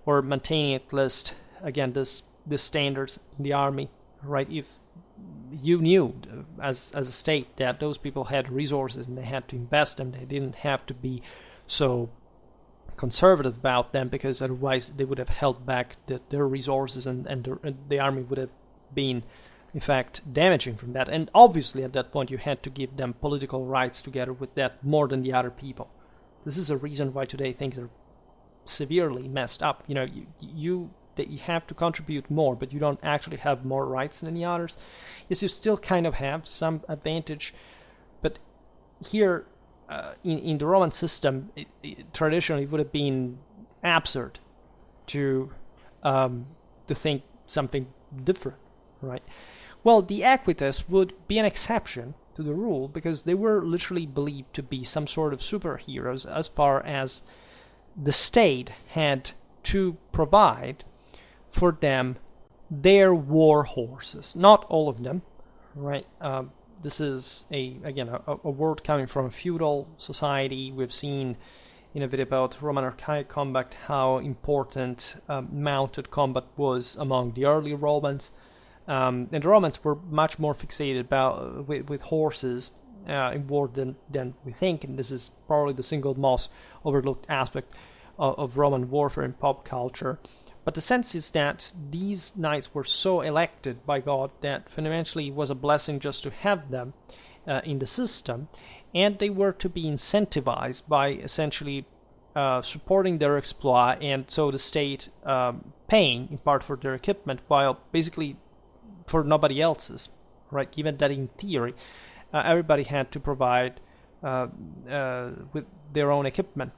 or maintaining at least, again, this standards in the army, right? If you knew as a state that those people had resources and they had to invest them, they didn't have to be so conservative about them, because otherwise they would have held back their resources, and the army would have been, in fact, damaging from that. And obviously at that point you had to give them political rights together with that, more than the other people. This is a reason why today things are severely messed up. You have to contribute more, but you don't actually have more rights than the others. Yes, you still kind of have some advantage, but here in the Roman system, it traditionally would have been absurd to think something different, right? Well, the equites would be an exception to the rule, because they were literally believed to be some sort of superheroes, as far as the state had to provide for them their war horses. Not all of them, right? This is a word coming from a feudal society. We've seen in a video about Roman archaic combat how important mounted combat was among the early Romans. And the Romans were much more fixated with horses in war than we think, and this is probably the single most overlooked aspect of Roman warfare in pop culture. But the sense is that these knights were so elected by God that fundamentally it was a blessing just to have them in the system, and they were to be incentivized by essentially supporting their exploit, and so the state paying in part for their equipment, while basically for nobody else's, right? Given that in theory, everybody had to provide with their own equipment,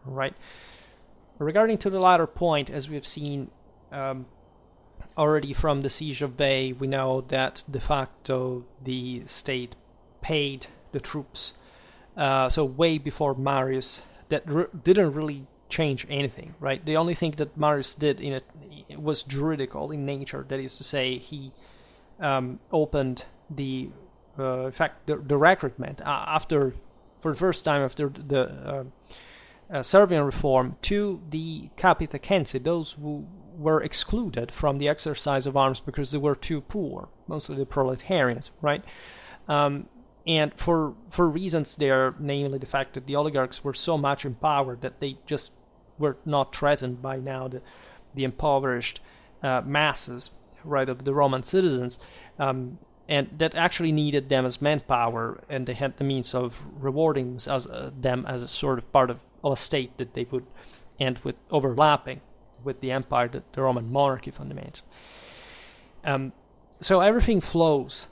right? Regarding to the latter point, as we have seen already from the Siege of Veii, we know that de facto the state paid the troops. So way before Marius, that didn't really change anything, right? The only thing that Marius did in it was juridical in nature. That is to say, he opened the recruitment for the first time after the Servian reform to the capitacensi, those who were excluded from the exercise of arms because they were too poor, mostly the proletarians, right? And for reasons there, namely the fact that the oligarchs were so much empowered that they just were not threatened by now the impoverished masses, right, of the Roman citizens, and that actually needed them as manpower, and they had the means of rewarding them as a sort of part of a state that they would end with overlapping with the empire, the Roman monarchy fundamentally. So everything flows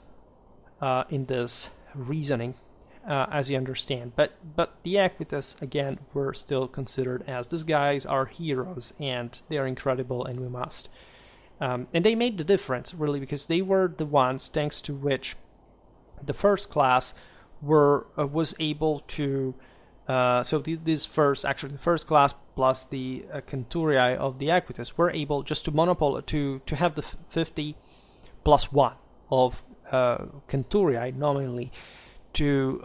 in this reasoning, as you understand. But the Equites, again, were still considered as, these guys are heroes, and they are incredible, and we must. And they made the difference, really, because they were the ones, thanks to which the first class was able to So this first, actually the first class plus the centuriae of the equites were able just to to have the 50 plus 1 of centuriae nominally to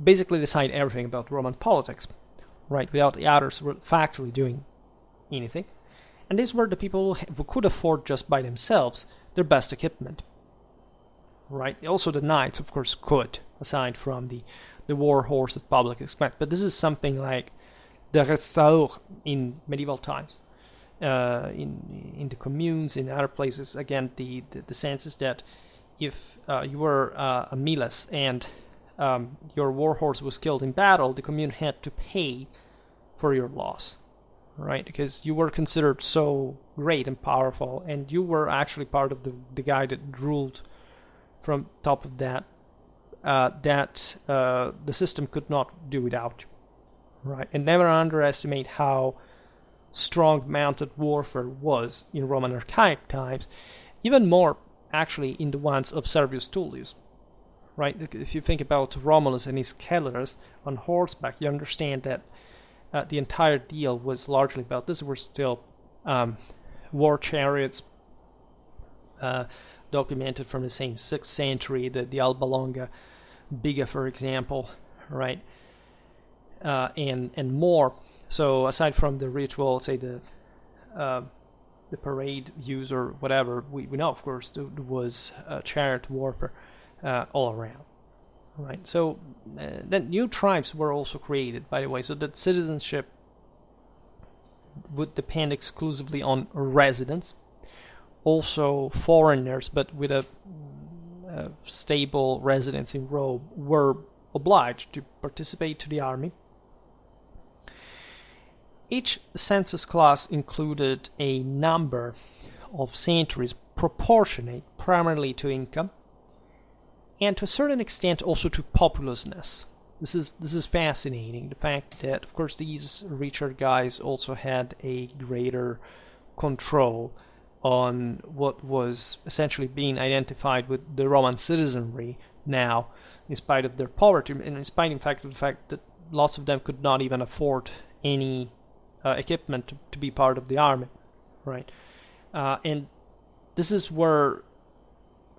basically decide everything about Roman politics, right, without the others factually doing anything. And these were the people who could afford just by themselves their best equipment, right? Also the knights, of course, could, aside from the war horse that public expect. But this is something like the restaur in medieval times. In the communes, in other places, again, the sense is that if you were a miles and your war horse was killed in battle, the commune had to pay for your loss, right? Because you were considered so great and powerful, and you were actually part of the guy that ruled from top of that, that the system could not do without you, right? And never underestimate how strong mounted warfare was in Roman archaic times, even more actually in the ones of Servius Tullius, right? If you think about Romulus and his Caelus on horseback, you understand that the entire deal was largely about this. There were still war chariots documented from the same 6th century, the Alba Longa Biga, for example, right? And more. So aside from the ritual, say the parade use or whatever, we know, of course, there was chariot warfare all around, right? So then new tribes were also created, by the way, so that citizenship would depend exclusively on residents, also foreigners, but with a stable residence in Rome, were obliged to participate to the army. Each census class included a number of centuries proportionate primarily to income and to a certain extent also to populousness. This is fascinating. The fact that, of course, these richer guys also had a greater control on what was essentially being identified with the Roman citizenry now, in spite of their poverty, and in spite, in fact, of the fact that lots of them could not even afford any equipment to be part of the army, right? And this is where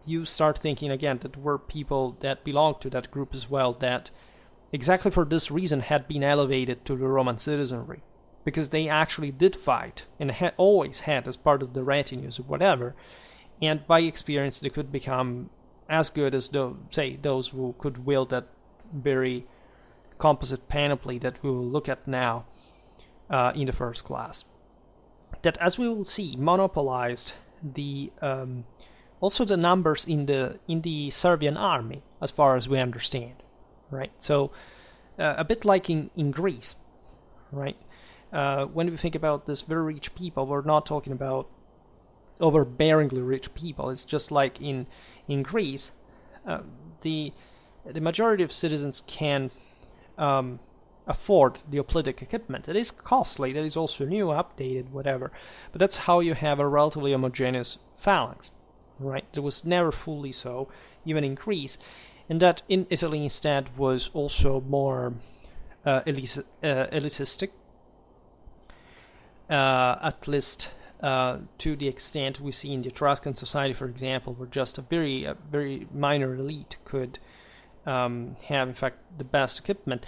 you start thinking again that there were people that belonged to that group as well that exactly for this reason had been elevated to the Roman citizenry, because they actually did fight and always had as part of the retinues or whatever, and by experience they could become as good as those who could wield that very composite panoply that we will look at now in the first class. That, as we will see, monopolized the also the numbers in the Servian army, as far as we understand, right? So a bit like in Greece, right? When we think about this very rich people, we're not talking about overbearingly rich people. It's just like in Greece, the majority of citizens can afford the hoplitic equipment. It is costly, that is also new, updated, whatever, but that's how you have a relatively homogeneous phalanx, right? It was never fully so, even in Greece, and that in Italy instead was also more elitistic, at least to the extent we see in the Etruscan society, for example, where just a very minor elite could have, in fact, the best equipment.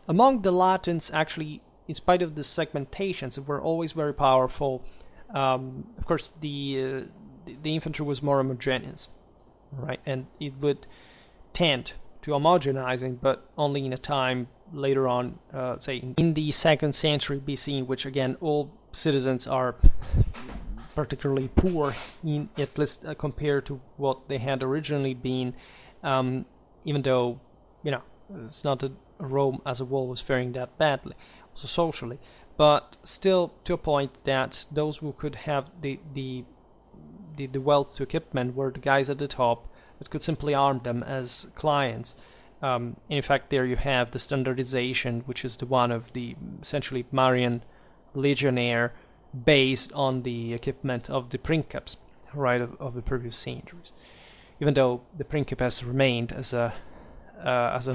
Among the Latins, actually, in spite of the segmentations, that were always very powerful, of course, the infantry was more homogeneous, right? And it would tend to homogenizing, but only in a time later on, say in the 2nd century BC, in which again all citizens are particularly poor, at least compared to what they had originally been, even though, it's not that Rome as a whole was faring that badly, also socially, but still to a point that those who could have the wealth to equipment were the guys at the top that could simply arm them as clients. In fact, there you have the standardization, which is the one of the essentially Marian legionnaire based on the equipment of the princeps, right, of the previous centuries. Even though the princeps has remained as an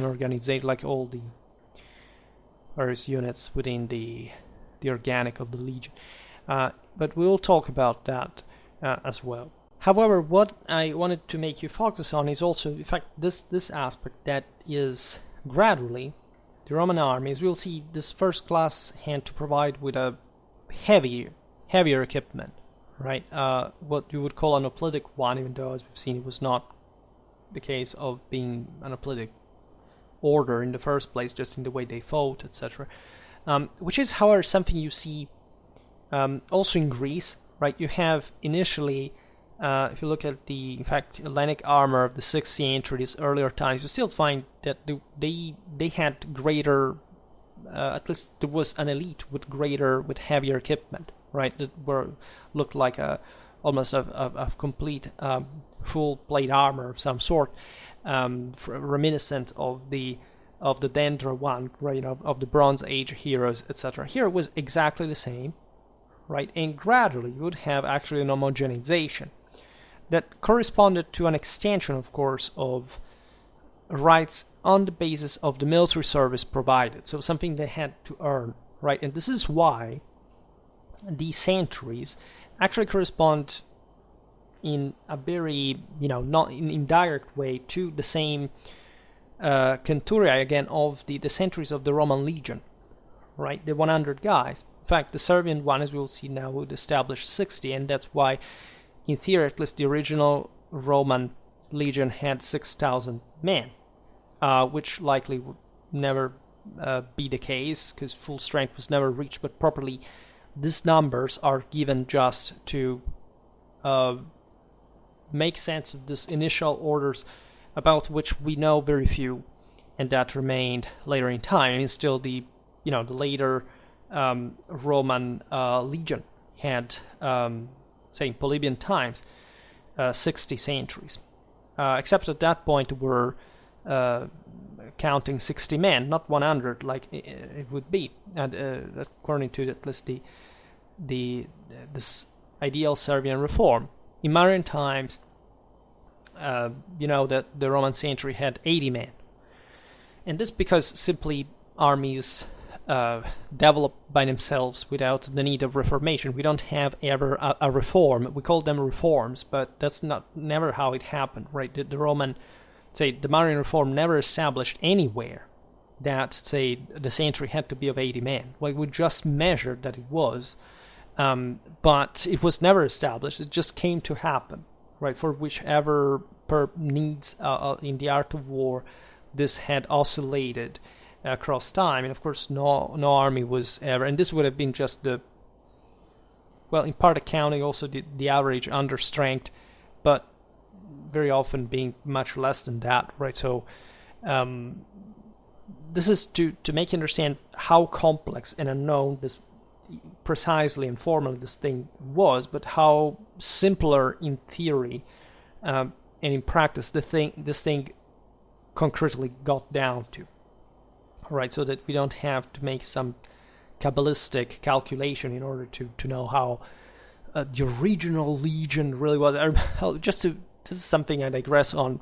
organization, like all the various units within the organic of the legion. But we will talk about that as well. However, what I wanted to make you focus on is also, in fact, this aspect that is gradually the Roman armies will see this first class hand to provide with a heavier equipment, right? What you would call an hoplitic one, even though, as we've seen, it was not the case of being an hoplitic order in the first place, just in the way they fought, etc. Which is, however, something you see also in Greece, right? You have initially, if you look at the, in fact, Hellenic armor of the 6th century, these earlier times, you still find that they had greater, at least there was an elite with heavier equipment, right? That looked like almost a complete full plate armor of some sort, reminiscent of the Dendra one, right? Of the Bronze Age heroes, etc. Here it was exactly the same, right? And gradually you would have actually an homogenization that corresponded to an extension, of course, of rights on the basis of the military service provided. So something they had to earn, right? And this is why these centuries actually correspond in a very, not in indirect way to the same centuria, again, of the centuries of the Roman legion, right? The 100 guys. In fact, the Servian one, as we will see now, would establish 60, and that's why, in theory, at least the original Roman legion had 6,000 men, which likely would never be the case, because full strength was never reached, but properly these numbers are given just to make sense of this initial orders about which we know very few, and that remained later in time. I mean, still the later Roman legion had, say, in Polybian times, 60 centuries. Except at that point we're counting 60 men, not 100 like it would be, and according to at least this ideal Servian reform. In modern times, that the Roman century had 80 men, and this because simply armies develop by themselves without the need of reformation. We don't have ever a reform. We call them reforms, but that's never how it happened, right? The Roman, say, the modern reform never established anywhere that, say, the century had to be of 80 men. Well, we just measured that it was, but it was never established. It just came to happen, right? For whichever needs in the art of war, this had oscillated across time, and of course no army was ever, and this would have been just in part accounting also the average under strength, but very often being much less than that, right? So this is to make you understand how complex and unknown this precisely and formally this thing was, but how simpler in theory and in practice this thing concretely got down to. Right, so that we don't have to make some Kabbalistic calculation in order to know how the original legion really was. This is something I digress on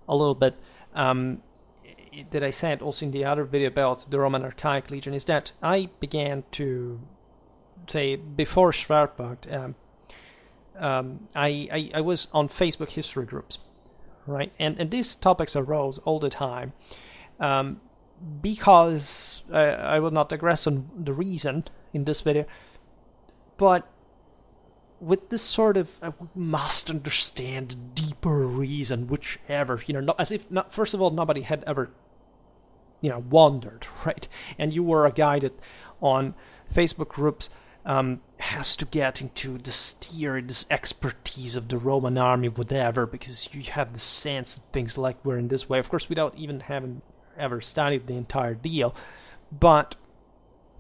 a little bit, that I said also in the other video about the Roman Archaic Legion, is that I began to say, before Schwerpunkt, I was on Facebook history groups, right, and these topics arose all the time, because I will not digress on the reason in this video, but with this sort of must understand the deeper reason, whichever, as if not, first of all, nobody had ever wondered, right? And you were a guy that on Facebook groups has to get into this theory, this expertise of the Roman army, whatever, because you have the sense of things like we're in this way, of course, without even having ever studied the entire deal, but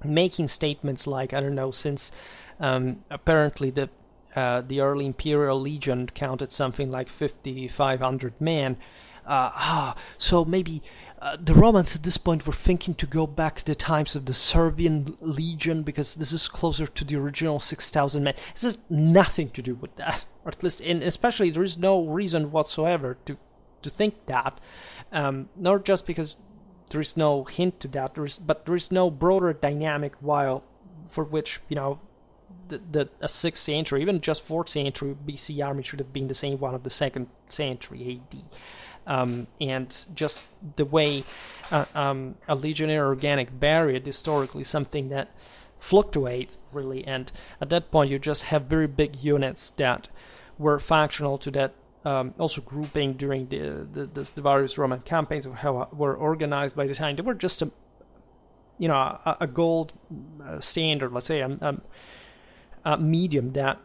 making statements like, I don't know, since apparently the early Imperial Legion counted something like 5,500 men, so maybe the Romans at this point were thinking to go back to the times of the Servian Legion because this is closer to the original 6,000 men. This has nothing to do with that, or at least, and especially there is no reason whatsoever to think that, nor just because there is no hint to that. But there is no broader dynamic for which a 6th century, even just 4th century BC army should have been the same one of the 2nd century AD. And just the way a legionnaire organic barrier is historically something that fluctuates really, and at that point you just have very big units that were functional to that also grouping during the various Roman campaigns of how were organized by the time. They were just a gold standard, let's say, a medium that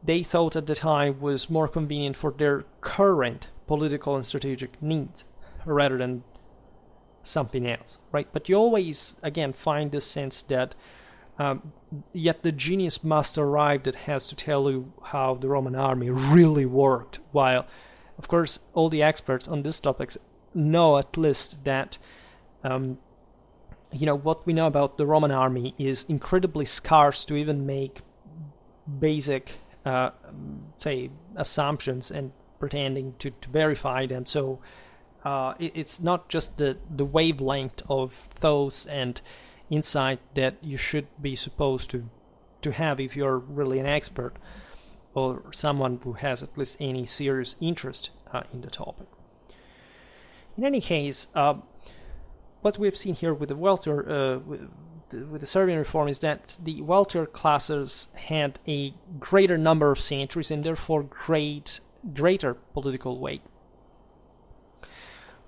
they thought at the time was more convenient for their current political and strategic needs rather than something else, right? But you always, again, find this sense that yet the genius must arrive that has to tell you how the Roman army really worked, while, of course, all the experts on these topics know at least that what we know about the Roman army is incredibly scarce to even make basic, say, assumptions and pretending to verify them. So it's not just the wavelength of thoughts and insight that you should be supposed to have if you're really an expert or someone who has at least any serious interest in the topic. In any case, what we've seen here with the welter, with the Servian reform, is that the welter classes had a greater number of centuries and therefore greater political weight.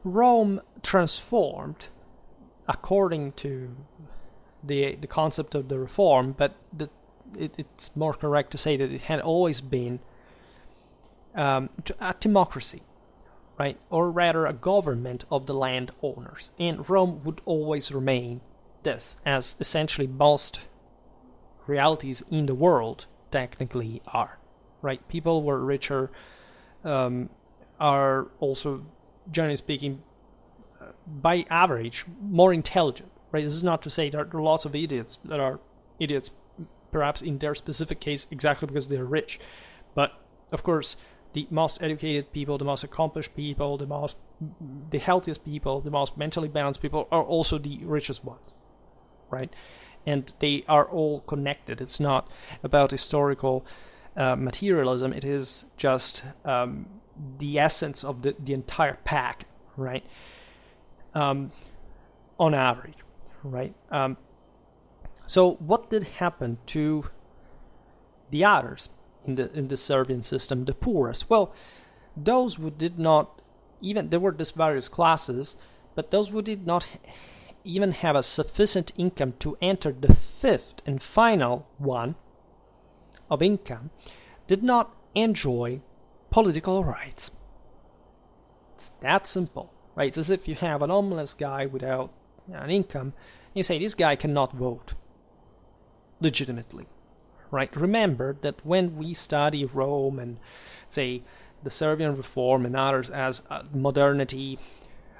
Rome transformed according to the concept of the reform, but it's more correct to say that it had always been a democracy, right? Or rather a government of the landowners. And Rome would always remain this, as essentially most realities in the world technically are, right? People were richer, are also, generally speaking, by average, more intelligent, right? This is not to say that there are lots of idiots that are idiots, perhaps in their specific case, exactly because they're rich. But, of course, the most educated people, the most accomplished people, the healthiest people, the most mentally balanced people are also the richest ones, right? And they are all connected. It's not about historical materialism. It is just the essence of the entire pack, right? On average, right? So what did happen to the others in the Servian system, the poorest? Well, those who did not even, there were these various classes, but those who did not even have a sufficient income to enter the 5th and final one of income did not enjoy political rights. It's that simple, right? It's as if you have an homeless guy without an income, and you say this guy cannot vote legitimately, right? Remember that when we study Rome and, say, the Servian reform and others as modernity,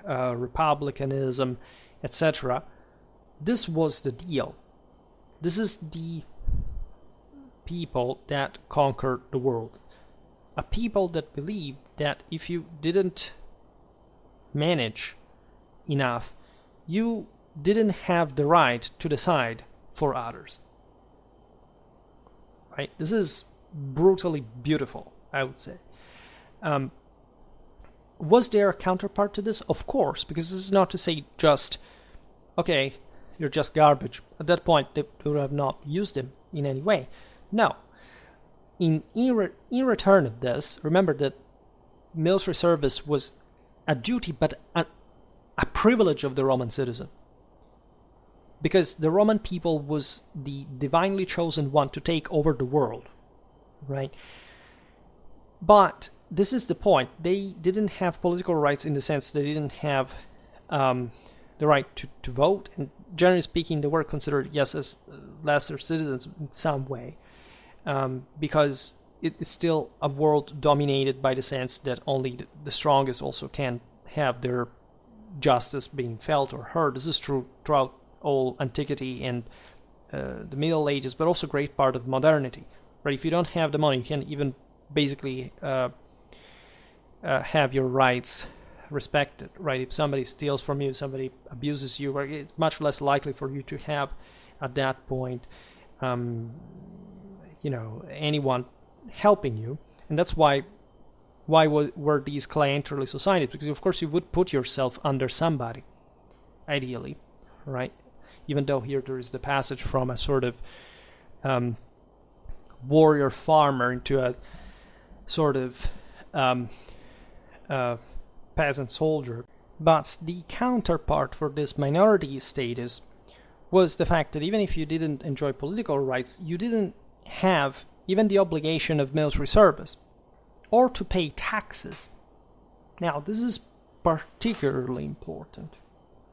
republicanism, etc., this was the deal. This is the people that conquered the world. A people that believed that if you didn't manage enough, you didn't have the right to decide for others. Right? This is brutally beautiful, I would say. Was there a counterpart to this? Of course, because this is not to say just, okay, you're just garbage. At that point, they would have not used him in any way. No. In return of this, remember that military service was a duty, but a privilege of the Roman citizen. Because the Roman people was the divinely chosen one to take over the world, right? But this is the point. They didn't have political rights in the sense they didn't have the right to vote. And generally speaking, they were considered, yes, as lesser citizens in some way. Because it is still a world dominated by the sense that only the strongest also can have their justice being felt or heard. This is true throughout all antiquity and the Middle Ages, but also great part of modernity. Right? If you don't have the money, you can't even basically have your rights respected, right? If somebody steals from you, somebody abuses you, it's much less likely for you to have at that point, anyone helping you. And that's why were these clienterly societies? Because of course you would put yourself under somebody, ideally, right? Even though here there is the passage from a sort of warrior farmer into a sort of peasant soldier. But the counterpart for this minority status was the fact that even if you didn't enjoy political rights, you didn't have even the obligation of military service or to pay taxes. Now, this is particularly important,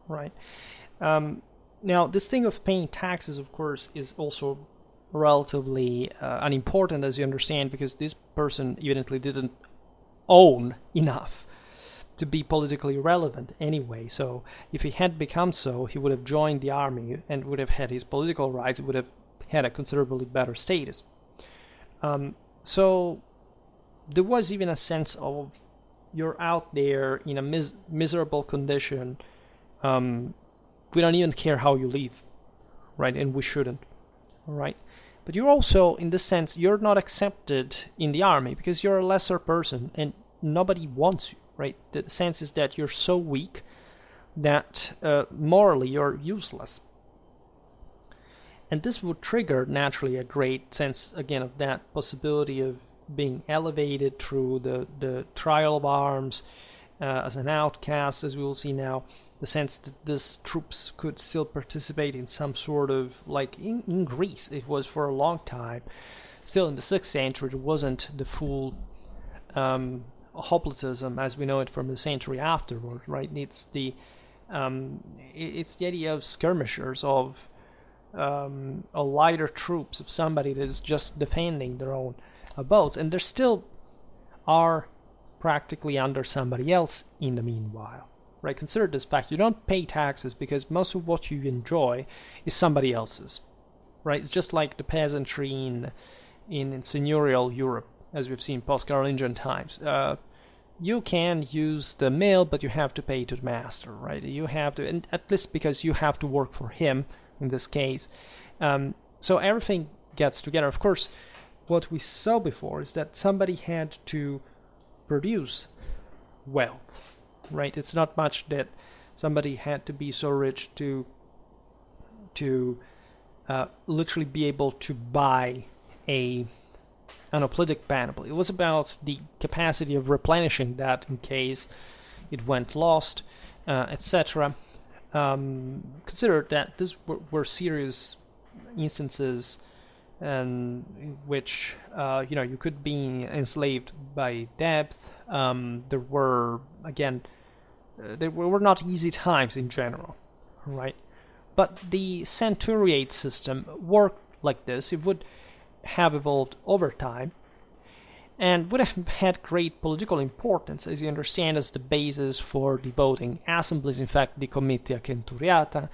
right? Now, this thing of paying taxes, of course, is also relatively unimportant, as you understand, because this person evidently didn't own enough to be politically relevant anyway. So if he had become so, he would have joined the army and would have had his political rights, would have had a considerably better status. So there was even a sense of you're out there in a miserable condition. We don't even care how you live, right? And we shouldn't, right? But you're also, in this sense, you're not accepted in the army because you're a lesser person and nobody wants you, right? The sense is that you're so weak that morally you're useless. And this would trigger naturally a great sense, again, of that possibility of being elevated through the trial of arms as an outcast, as we will see now. The sense that these troops could still participate in some sort of, like in Greece, it was for a long time. Still in the 6th century, it wasn't the full hoplitism as we know it from the century afterward, right? It's the idea of skirmishers, of a lighter troops, of somebody that is just defending their own abodes, and they still are practically under somebody else in the meanwhile, right? Consider this fact: you don't pay taxes because most of what you enjoy is somebody else's, right? It's just like the peasantry in seigneurial Europe, as we've seen post-Carolingian times. You can use the mill, but you have to pay to the master, right? You have to, and at least because you have to work for him in this case. So everything gets together. Of course, what we saw before is that somebody had to produce wealth, right? It's not much that somebody had to be so rich to literally be able to buy an hoplite panoply. It was about the capacity of replenishing that in case it went lost, etc. Consider that these were serious instances in which you could be enslaved by debt. There were, again, they were not easy times in general, right? But the centuriate system worked like this. It would have evolved over time and would have had great political importance, as you understand, as the basis for the voting assemblies, in fact, the Comitia Centuriata.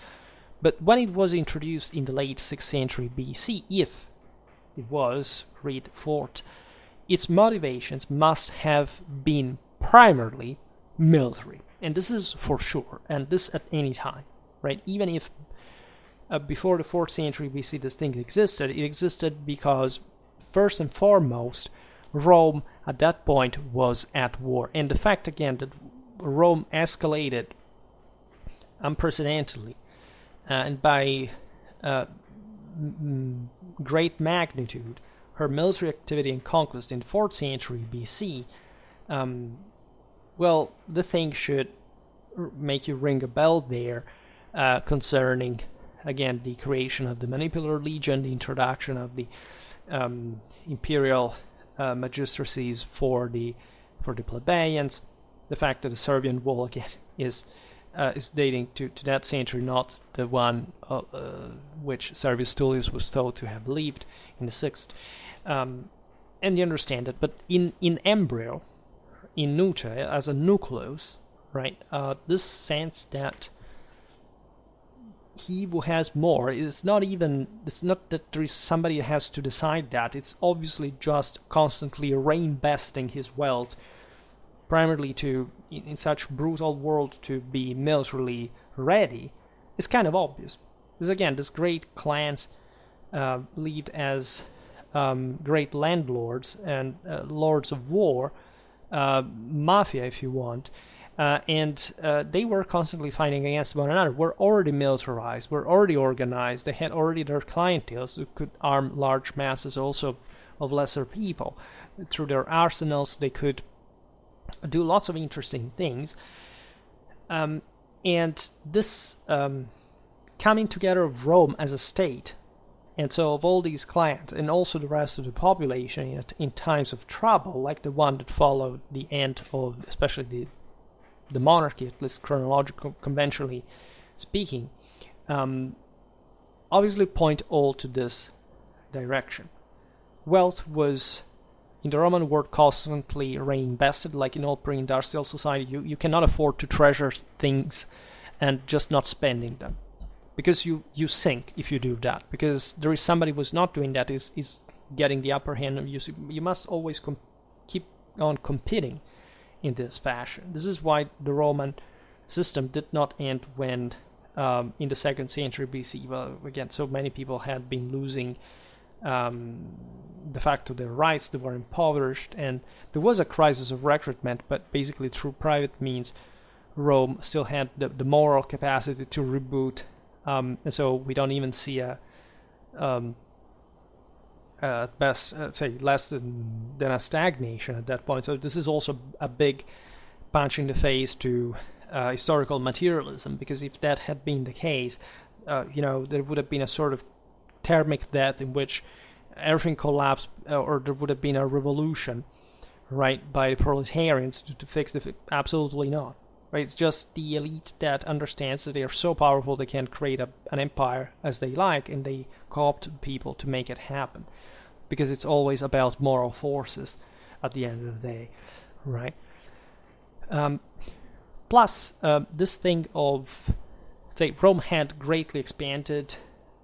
But when it was introduced in the late 6th century BC, if it was, read Fort, its motivations must have been primarily military. And this is for sure, and this at any time, right? Even if before the 4th century BC this thing existed, it existed because, first and foremost, Rome at that point was at war. And the fact, again, that Rome escalated unprecedentedly and by great magnitude her military activity and conquest in the 4th century BC, well, the thing should make you ring a bell there concerning, again, the creation of the Manipular Legion, the introduction of the imperial magistracies for the plebeians, the fact that the Servian wall, again, is dating to that century, not the one which Servius Tullius was thought to have lived in the 6th. And you understand it, but in embryo, in nuce, as a nucleus, right, this sense that he who has more, it's not that there is somebody that has to decide that, it's obviously just constantly reinvesting his wealth primarily in such brutal world to be militarily ready is kind of obvious. Because again, these great clans lived as great landlords and lords of war, mafia if you want, and they were constantly fighting against one another. Were already militarized, were already organized, they had already their clientele who could arm large masses also of lesser people. Through their arsenals they could do lots of interesting things, and this coming together of Rome as a state, and so of all these clans and also the rest of the population in times of trouble, like the one that followed the end of especially the monarchy, at least chronological, conventionally speaking, obviously point all to this direction. Wealth was in the Roman world constantly reinvested, like in all pre-industrial society. You cannot afford to treasure things and just not spending them, because you sink if you do that, because there is somebody who's not doing that, is getting the upper hand, and you must always keep on competing in this fashion. This is why the Roman system did not end when in the 2nd century BC. Well, again, so many people had been losing de facto their rights, they were impoverished, and there was a crisis of recruitment, but basically through private means Rome still had the moral capacity to reboot, and so we don't even see at best, say, less than a stagnation at that point. So this is also a big punch in the face to historical materialism, because if that had been the case, there would have been a sort of thermic death in which everything collapsed, or there would have been a revolution, right, by the proletarians to fix the. Absolutely not. Right? It's just the elite that understands that they are so powerful they can create an empire as they like, and they co-opt people to make it happen, because it's always about moral forces at the end of the day, right? Plus, this thing of, say, Rome had greatly expanded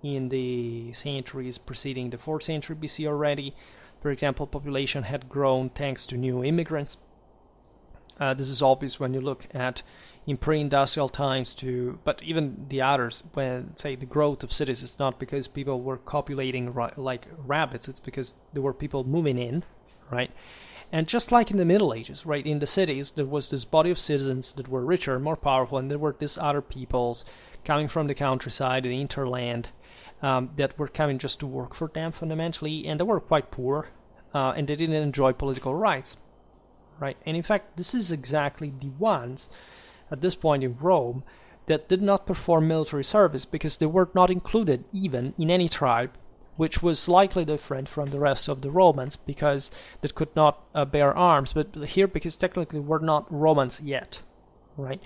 in the centuries preceding the 4th century BC already. For example, population had grown thanks to new immigrants. This is obvious when you look at in pre-industrial times but even the others, when, say, the growth of cities is not because people were copulating like rabbits, it's because there were people moving in, right? And just like in the Middle Ages, right, in the cities, there was this body of citizens that were richer, more powerful, and there were these other peoples coming from the countryside, the hinterland, that were coming just to work for them fundamentally, and they were quite poor, and they didn't enjoy political rights, right? And in fact, this is exactly the ones at this point in Rome that did not perform military service, because they were not included even in any tribe, which was slightly different from the rest of the Romans, because they could not bear arms, but here because technically we're not Romans yet, right?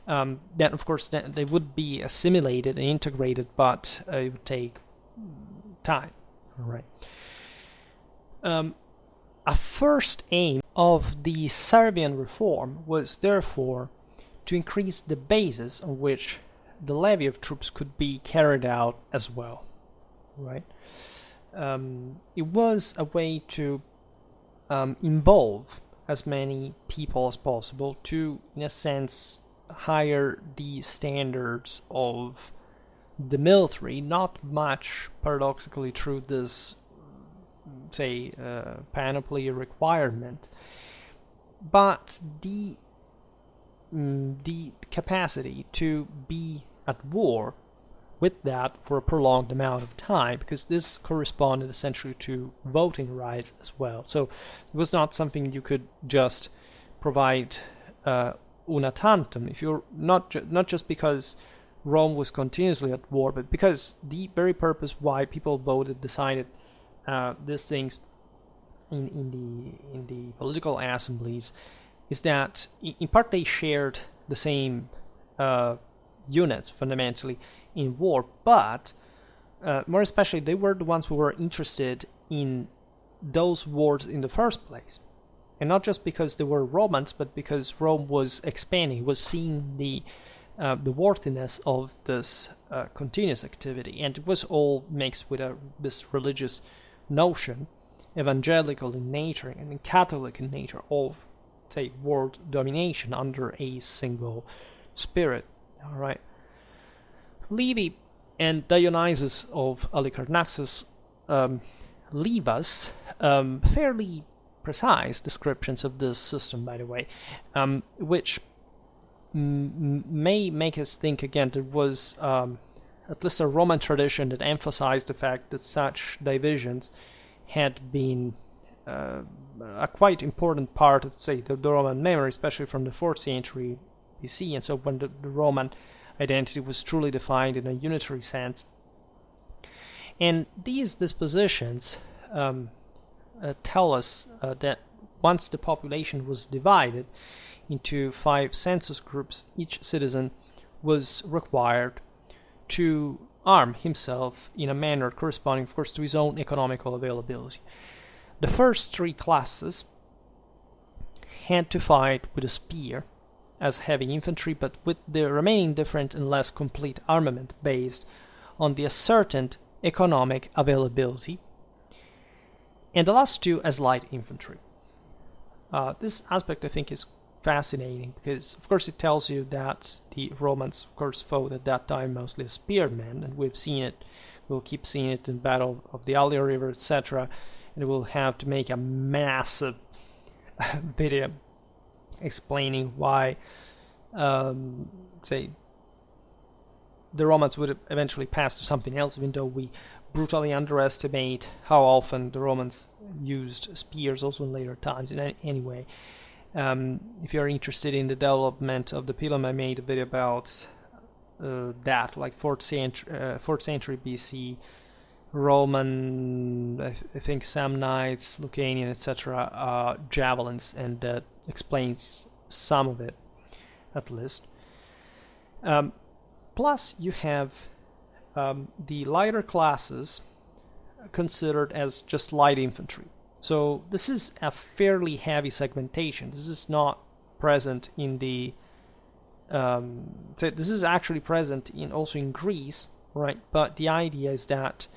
Then of course they would be assimilated and integrated, but it would take time, right? A first aim of the Servian reform was therefore to increase the basis on which the levy of troops could be carried out as well, right? It was a way to involve as many people as possible to, in a sense, higher the standards of the military, not much paradoxically through this, say, panoply requirement, but the capacity to be at war with that for a prolonged amount of time, because this corresponded essentially to voting rights as well. So it was not something you could just provide una tantum, if you're not just because Rome was continuously at war, but because the very purpose why people voted, decided these things in the political assemblies, is that in part they shared the same units fundamentally in war, but more especially they were the ones who were interested in those wars in the first place. And not just because they were Romans, but because Rome was expanding, was seeing the worthiness of this continuous activity. And it was all mixed with this religious notion, evangelical in nature and Catholic in nature, of say, world domination under a single spirit. All right. Livy and Dionysius of Halicarnassus leave us fairly precise descriptions of this system, by the way, which may make us think again there was at least a Roman tradition that emphasized the fact that such divisions had been a quite important part of, say, the Roman memory, especially from the 4th century BC, and so when the Roman identity was truly defined in a unitary sense. And these dispositions tell us that once the population was divided into 5 census groups, each citizen was required to arm himself in a manner corresponding, of course, to his own economical availability. The first 3 classes had to fight with a spear as heavy infantry, but with the remaining different and less complete armament based on the ascertained economic availability, and the last 2 as light infantry. This aspect, I think, is fascinating because, of course, it tells you that the Romans, of course, fought at that time mostly as spearmen, and we've seen it, we'll keep seeing it in Battle of the Allia River, etc., and we'll have to make a massive video explaining why, say, the Romans would eventually pass to something else, even though we brutally underestimate how often the Romans used spears also in later times. In any way, if you're interested in the development of the pilum, I made a video about that, like 4th century BC, Roman, I think Samnites, Lucanian, etc., javelins, and that explains some of it, at least. Plus, you have the lighter classes considered as just light infantry. So this is a fairly heavy segmentation. This is not present in the... so this is actually present also in Greece, right? But the idea is that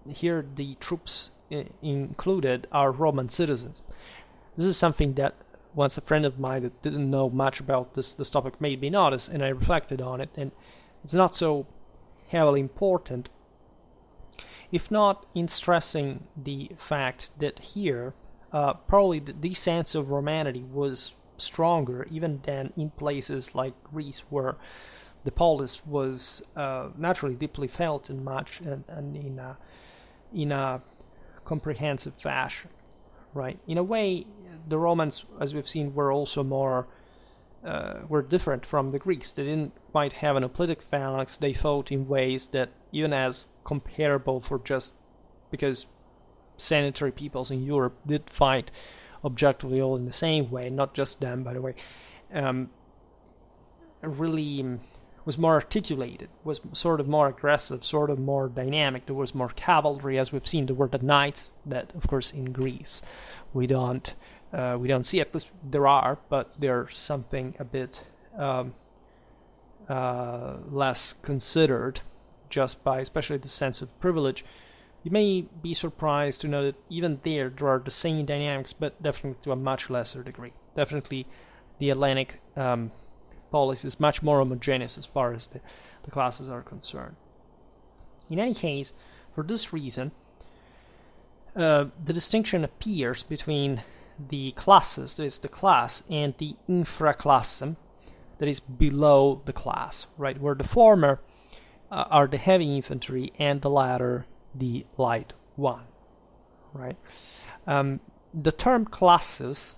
here the troops included are Roman citizens. This is something that once a friend of mine that didn't know much about this topic made me notice, and I reflected on it, and it's not so heavily important, if not in stressing the fact that here probably the sense of Romanity was stronger even than in places like Greece, where the polis was naturally deeply felt and much and in a comprehensive fashion, right? In a way, the Romans, as we've seen, were also more were different from the Greeks. They didn't quite have an hoplitic phalanx. They fought in ways that, even as comparable, for just because sanitary peoples in Europe did fight objectively all in the same way, not just them, by the way, really was more articulated, was sort of more aggressive, sort of more dynamic. There was more cavalry, as we've seen. There were the knights that, of course, in Greece we don't see. At least there are, but they're something a bit less considered, just by especially the sense of privilege. You may be surprised to know that even there are the same dynamics, but definitely to a much lesser degree. Definitely the Hellenic polis is much more homogeneous as far as the classes are concerned. In any case, for this reason, the distinction appears between the classes, that is the class, and the infraclassem, that is below the class, right? Where the former are the heavy infantry and the latter the light one, right? The term classes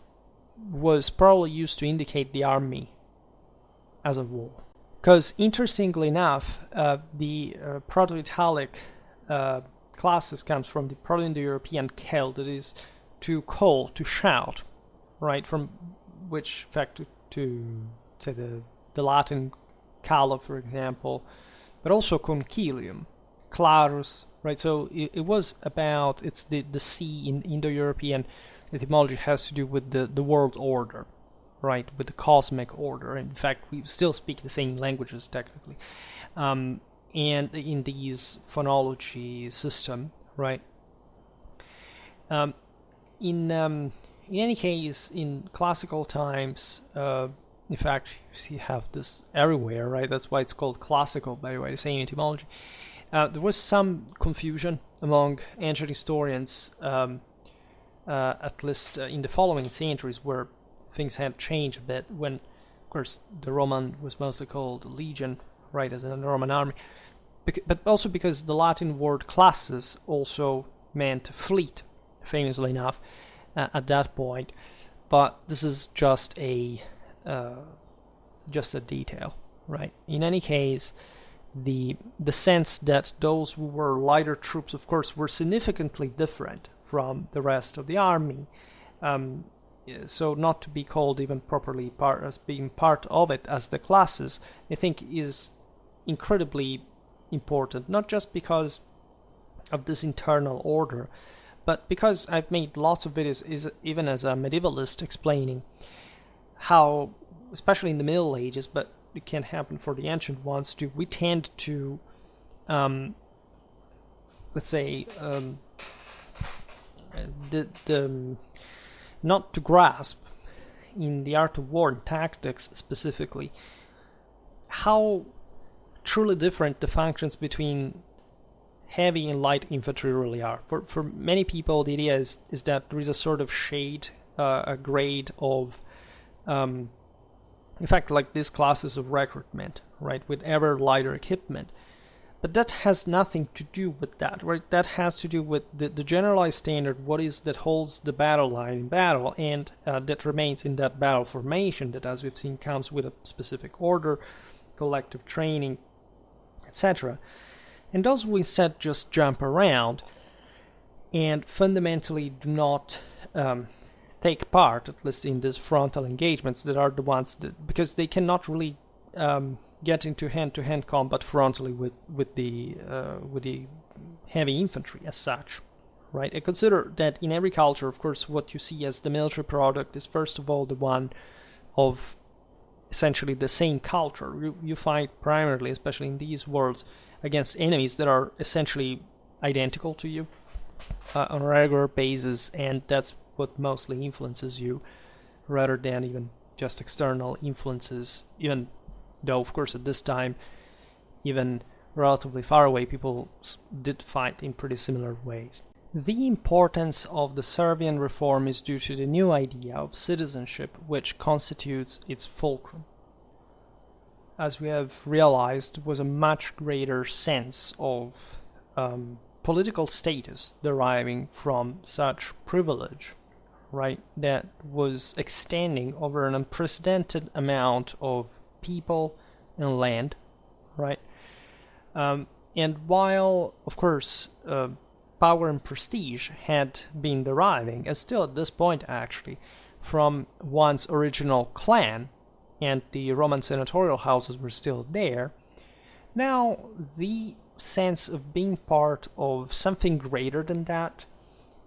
was probably used to indicate the army as a whole. Because interestingly enough, the Proto-Italic classes comes from the Proto-Indo-European kel, that is to call, to shout, right? From which, in fact, to say the Latin cala, for example, but also concilium, clarus, right? So it was about, it's the C in Indo-European etymology has to do with the world order, right? With the cosmic order. In fact, we still speak the same languages technically. And in these phonology system, right? In In any case, in classical times, in fact, you have this everywhere, right? That's why it's called classical, by the way, the same etymology. There was some confusion among ancient historians, at least in the following centuries, where things had changed a bit, when, of course, the Roman was mostly called legion, right, as in the Roman army, but also because the Latin word classis also meant fleet, famously enough, at that point. But this is just a detail, right? In any case, the sense that those who were lighter troops, of course, were significantly different from the rest of the army. So not to be called even properly as being part of it as the classes, I think is incredibly important, not just because of this internal order, but because I've made lots of videos, even as a medievalist, explaining how, especially in the Middle Ages, but it can happen for the ancient ones too, we tend to, let's say, not to grasp in the art of war and tactics specifically how truly different the functions between heavy and light infantry really are. For many people, the idea is that there is a sort of shade, a grade of, in fact, like these classes of recruitment, right, with ever lighter equipment. But that has nothing to do with that, right? That has to do with the generalized standard, what is that holds the battle line in battle, and that remains in that battle formation that, as we've seen, comes with a specific order, collective training, etc. And those who instead just jump around and fundamentally do not take part, at least in these frontal engagements, that are the ones that, because they cannot really get into hand-to-hand combat frontally with the heavy infantry as such, right? I consider that in every culture, of course, what you see as the military product is first of all the one of essentially the same culture. You fight primarily, especially in these worlds, against enemies that are essentially identical to you on a regular basis, and that's what mostly influences you, rather than even just external influences, even though, of course, at this time, even relatively far away, people did fight in pretty similar ways. The importance of the Servian reform is due to the new idea of citizenship, which constitutes its fulcrum. As we have realized, was a much greater sense of political status deriving from such privilege, right, that was extending over an unprecedented amount of people and land, right? And while, of course, power and prestige had been deriving, and still at this point actually, from one's original clan, and the Roman senatorial houses were still there, now the sense of being part of something greater than that,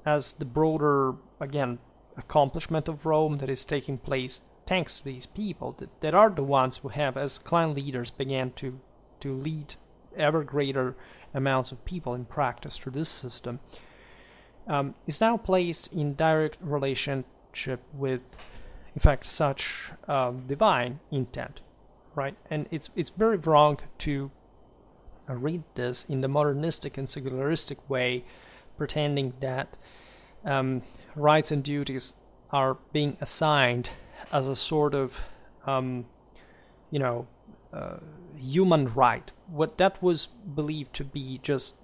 as the broader, again, accomplishment of Rome that is taking place thanks to these people that are the ones who have, as clan leaders, began to lead ever greater amounts of people in practice through this system, is now placed in direct relationship with, in fact, such divine intent, right? And it's very wrong to read this in the modernistic and secularistic way, pretending that rights and duties are being assigned as a sort of, human right. What that was believed to be just,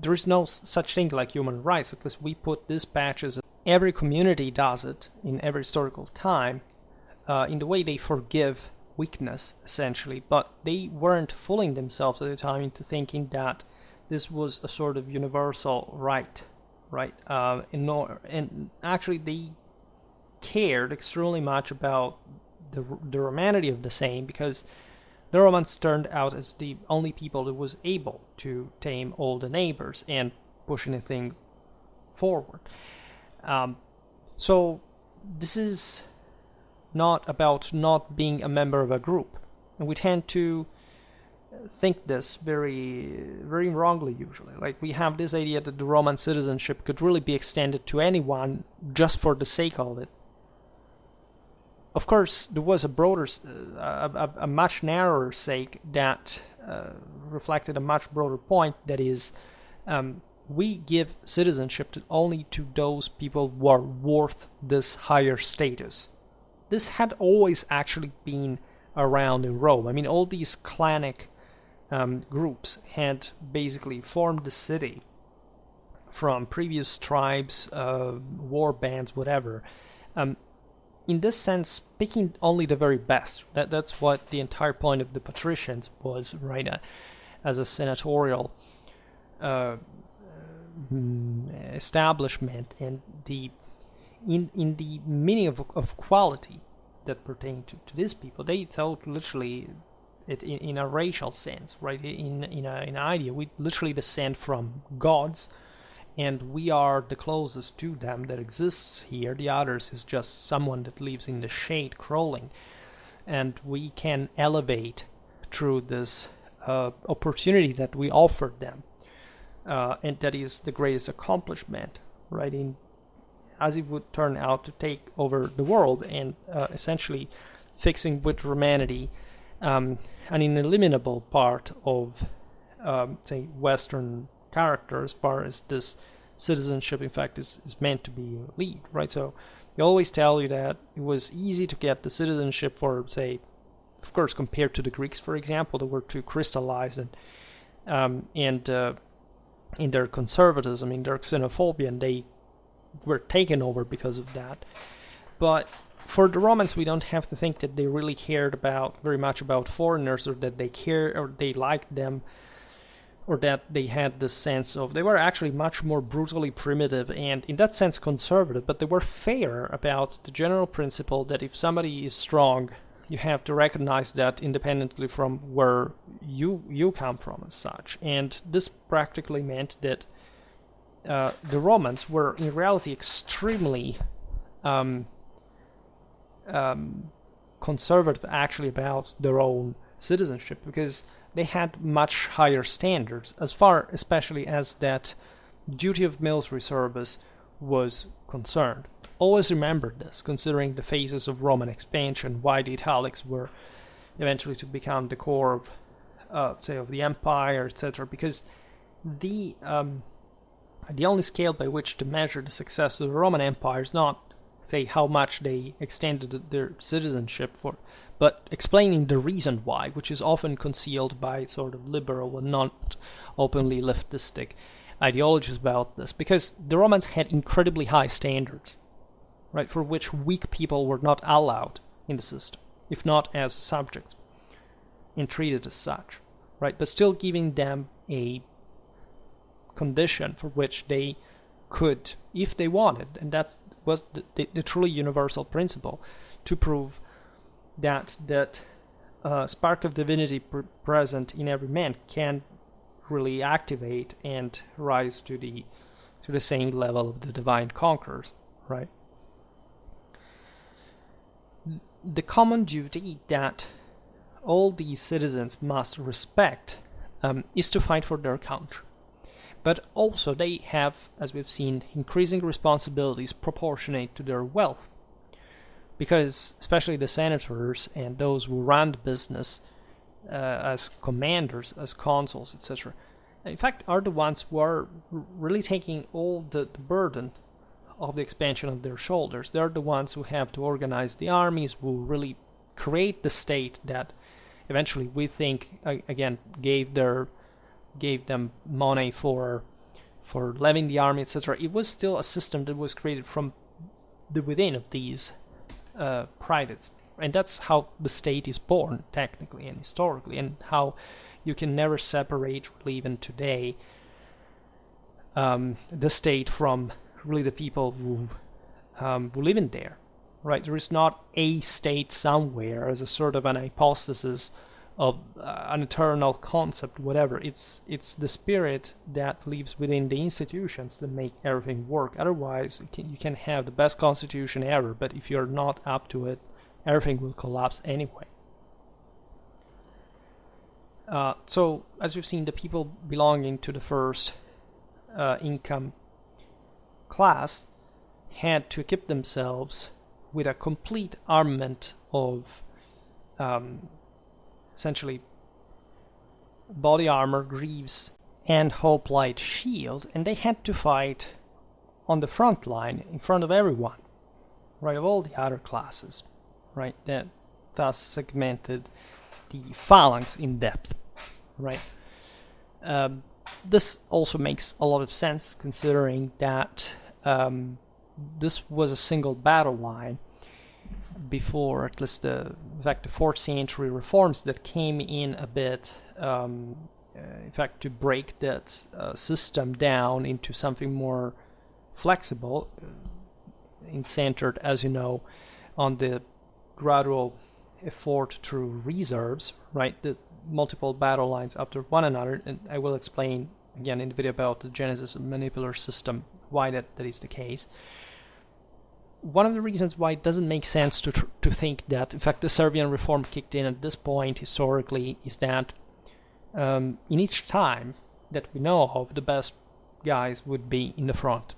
there is no such thing like human rights. At least we put these patches. Every community does it in every historical time, in the way they forgive weakness, essentially. But they weren't fooling themselves at the time into thinking that this was a sort of universal right, right? And actually, they cared extremely much about the humanity of the same, because the Romans turned out as the only people that was able to tame all the neighbors and push anything forward. So this is not about not being a member of a group, and we tend to think this very wrongly usually. Like, we have this idea that the Roman citizenship could really be extended to anyone just for the sake of it. Of course, there was a broader, a much narrower sake that reflected a much broader point. That is, we give citizenship only to those people who are worth this higher status. This had always actually been around in Rome. I mean, all these clanic groups had basically formed the city from previous tribes, war bands, whatever. In this sense, picking only the very best. That's what the entire point of the patricians was, right? As a senatorial establishment, and in the meaning of quality that pertained to these people, they thought literally it in a racial sense, right? In an idea, we literally descend from gods, and we are the closest to them that exists here. The others is just someone that lives in the shade crawling, and we can elevate through this opportunity that we offered them, and that is the greatest accomplishment, right? As it would turn out to take over the world and essentially fixing with humanity an ineliminable part of, say, Western character as far as this citizenship, in fact, is meant to be a lead, right? So they always tell you that it was easy to get the citizenship for, say, of course, compared to the Greeks, for example, that were too crystallized and in their conservatism, in their xenophobia, and they were taken over because of that. But for the Romans, we don't have to think that they really cared very much about foreigners, or that they cared or they liked them, or that they had this sense of, they were actually much more brutally primitive and in that sense conservative, but they were fair about the general principle that if somebody is strong, you have to recognize that independently from where you come from as such. And this practically meant that the Romans were in reality extremely conservative actually about their own citizenship, because they had much higher standards as far especially as that duty of military service was concerned. Always remember this, considering the phases of Roman expansion, why the Italics were eventually to become the core of, say, of the empire, etc. Because the only scale by which to measure the success of the Roman Empire is not, say, how much they extended their citizenship for, but explaining the reason why, which is often concealed by sort of liberal and not openly leftistic ideologies about this, because the Romans had incredibly high standards, right, for which weak people were not allowed in the system, if not as subjects, and treated as such, right, but still giving them a condition for which they could, if they wanted, and that was the truly universal principle, to prove that spark of divinity present in every man can really activate and rise to the same level of the divine conquerors, right? The common duty that all these citizens must respect is to fight for their country. But also they have, as we've seen, increasing responsibilities proportionate to their wealth. Because especially the senators and those who run the business as commanders, as consuls, etc., in fact, are the ones who are really taking all the burden of the expansion on their shoulders. They're the ones who have to organize the armies, who really create the state that eventually we think, again, gave them money for levying the army, etc. It was still a system that was created from the within of these privates, and that's how the state is born, technically and historically, and how you can never separate, really even today, the state from really the people who live in there, right? There is not a state somewhere as a sort of an hypostasis of an eternal concept, whatever. It's the spirit that lives within the institutions that make everything work. Otherwise, you can have the best constitution ever, but if you're not up to it, everything will collapse anyway. So, as we've seen, the people belonging to the first income class had to equip themselves with a complete armament of essentially body armor, greaves, and hoplite shield, and they had to fight on the front line in front of everyone, right, of all the other classes, right, that thus segmented the phalanx in depth, right. This also makes a lot of sense considering that this was a single battle line before, at least the 4th century reforms that came in a bit, in fact, to break that system down into something more flexible, and centered, as you know, on the gradual effort through reserves, right? The multiple battle lines after one another, and I will explain again in the video about the genesis of the manipular system why that is the case. One of the reasons why it doesn't make sense to think that, in fact, the Servian reform kicked in at this point historically is that in each time that we know of, the best guys would be in the front.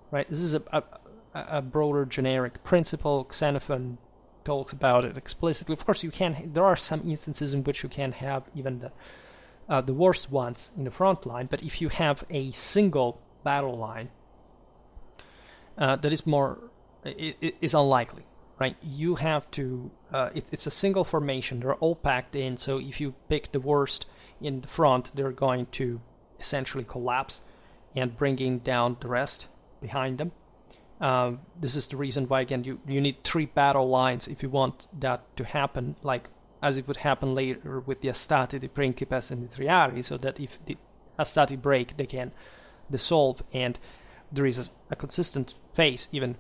Right? This is a broader generic principle. Xenophon talks about it explicitly. Of course, there are some instances in which you can have even the worst ones in the front line, but if you have a single battle line, that is is unlikely, right? You have to, it's a single formation, they're all packed in, so if you pick the worst in the front, they're going to essentially collapse and bringing down the rest behind them. This is the reason why, again, you need 3 battle lines if you want that to happen, like as it would happen later with the Astati, the Principes, and the Triari, so that if the Astati break, they can dissolve, and there is a consistent phase even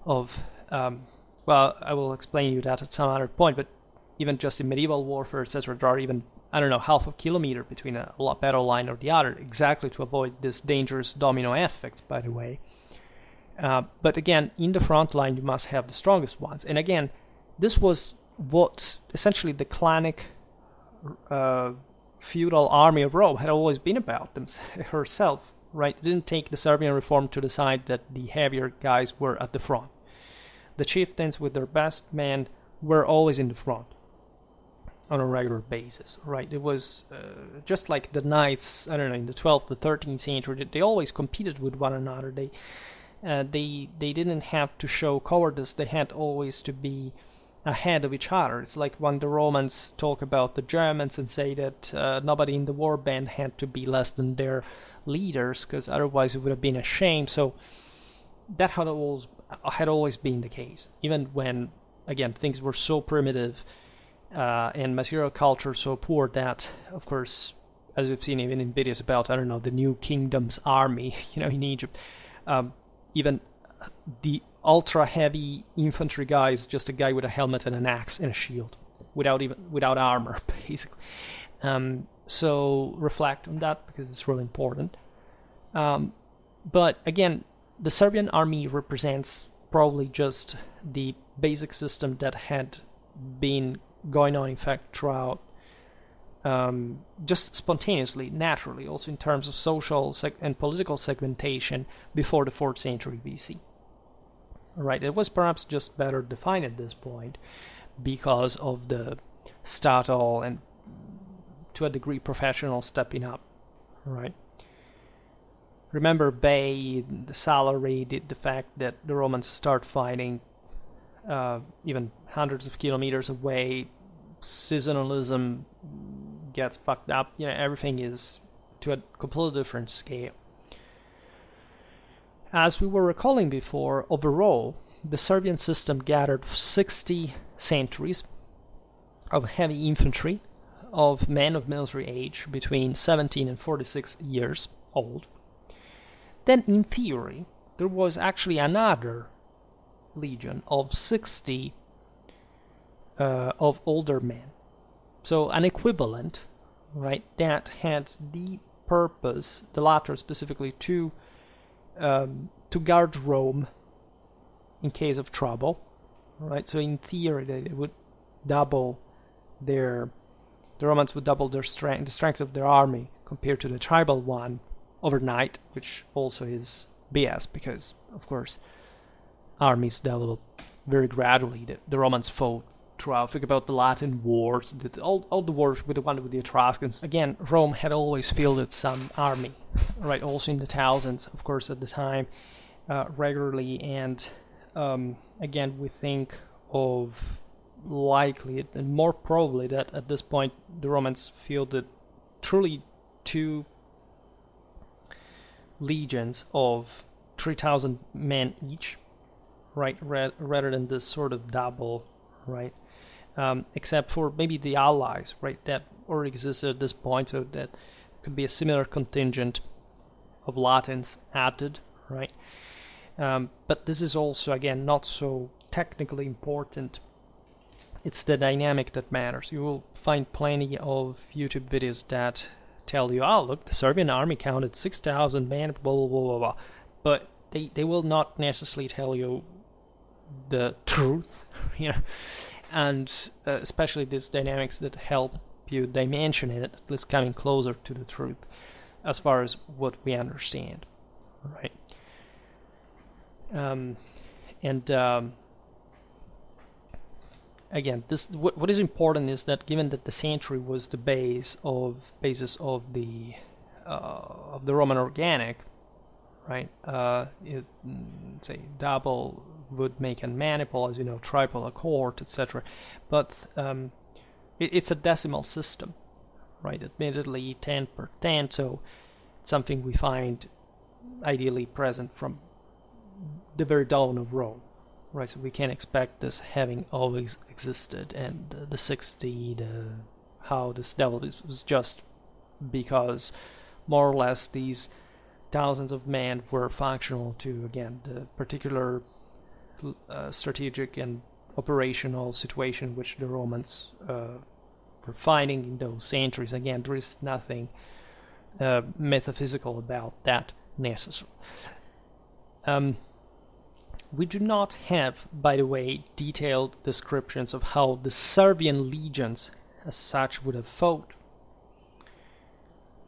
of, well, I will explain you that at some other point, but even just in medieval warfare, etc., there are even, I don't know, half a kilometer between a battle line or the other, exactly to avoid this dangerous domino effect, by the way. But again, in the front line, you must have the strongest ones. And again, this was what essentially the clanic feudal army of Rome had always been about herself, right? It didn't take the Servian reform to decide that the heavier guys were at the front. The chieftains with their best men were always in the front on a regular basis, right? It was just like the knights, I don't know, in the 12th, the 13th century, they always competed with one another. They didn't have to show cowardice. They had always to be ahead of each other. It's like when the Romans talk about the Germans and say that nobody in the war band had to be less than their leaders, because otherwise it would have been a shame. So that had always been the case, even when, again, things were so primitive and material culture so poor that, of course, as we've seen even in videos about, I don't know, the New Kingdom's army, in Egypt, even the ultra-heavy infantry guy is just a guy with a helmet and an axe and a shield, without armor, basically. So reflect on that because it's really important. But again, the Serbian army represents probably just the basic system that had been going on, in fact, throughout, just spontaneously, naturally, also in terms of social and political segmentation before the 4th century BC. Right, it was perhaps just better defined at this point because of the statal and, to a degree, professional stepping up. Right. Remember Bay, the salary, the fact that the Romans start fighting even hundreds of kilometers away, seasonalism gets fucked up. Everything is to a completely different scale. As we were recalling before, overall, the Serbian system gathered 60 centuries of heavy infantry, of men of military age between 17 and 46 years old. Then, in theory, there was actually another legion of 60 of older men. So an equivalent, right, that had the purpose, the latter specifically, to guard Rome in case of trouble, right? So in theory, they would double their the Romans would double the strength of their army compared to the tribal one overnight, which also is BS because, of course, armies develop very gradually. The Romans fought throughout. Think about the Latin wars, all the wars with the Etruscans. Again, Rome had always fielded some army, right? Also in the thousands, of course, at the time, regularly. And again, we think of likely and more probably that at this point the Romans fielded truly 2 legions of 3,000 men each, right? Rather than this sort of double, right? Except for maybe the allies, right? That already existed at this point, so that could be a similar contingent of Latins added, right? But this is also, again, not so technically important. It's the dynamic that matters. You will find plenty of YouTube videos that tell you, oh, look, the Servian army counted 6,000 men, blah, blah, blah, blah, blah. But they will not necessarily tell you the truth, you know, and especially these dynamics that help you dimension it, at least coming closer to the truth as far as what we understand, right? Again, this what is important is that given that the century was the basis of the Roman organic, right? Say double would make a maniple, as you know, triple a court, etc. But it's a decimal system, right? Admittedly, 10 per 10, so it's something we find ideally present from the very dawn of Rome, right? So we can't expect this having always existed, and the 60, how this developed was just because more or less these thousands of men were functional to, again, the particular strategic and operational situation which the Romans were finding in those centuries. Again, there is nothing metaphysical about that necessarily. We do not have, by the way, detailed descriptions of how the Servian legions as such would have fought,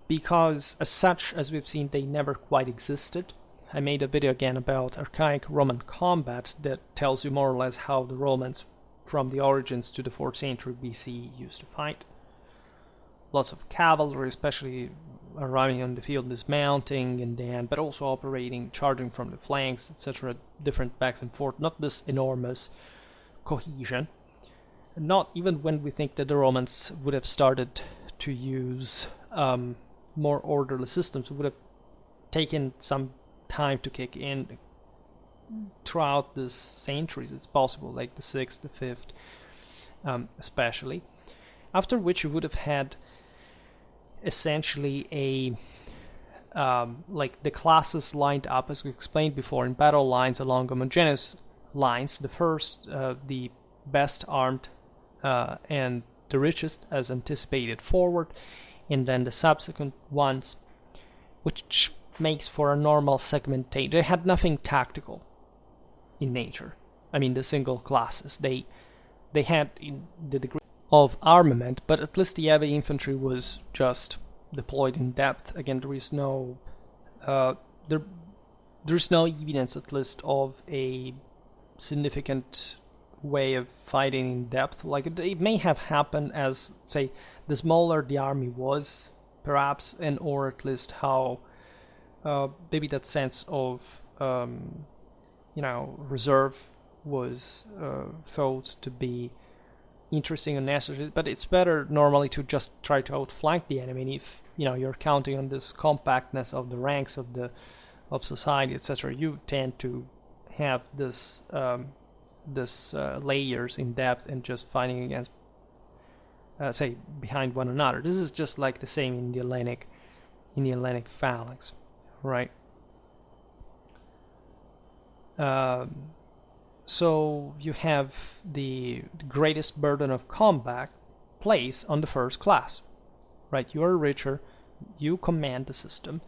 because as such, as we've seen, they never quite existed. I made a video again about archaic Roman combat that tells you more or less how the Romans from the origins to the 4th century BC used to fight. Lots of cavalry, especially arriving on the field, dismounting, and then, but also operating, charging from the flanks, etc., different backs and forth, not this enormous cohesion. Not even when we think that the Romans would have started to use more orderly systems, it would have taken some time to kick in throughout the centuries. It's possible, like the 6th, the 5th, especially. After which you would have had essentially a like the classes lined up, as we explained before, in battle lines along homogeneous lines. The first, the best armed and the richest, as anticipated, forward, and then the subsequent ones, which makes for a normal segmentation. They had nothing tactical in nature. I mean, the single classes, they had in the degree of armament, but at least the heavy infantry was just deployed in depth. Again, there is no there's no evidence, at least, of a significant way of fighting in depth. Like it may have happened as, say, the smaller the army was, perhaps, and or at least how maybe that sense of reserve was thought to be interesting and necessary. But it's better normally to just try to outflank the enemy. If you're counting on this compactness of the ranks of society, etc., you tend to have this layers in depth and just fighting against, say, behind one another. This is just like the same in the Hellenic phalanx, right? So you have the greatest burden of combat placed on the first class, right? You are richer, you command the system,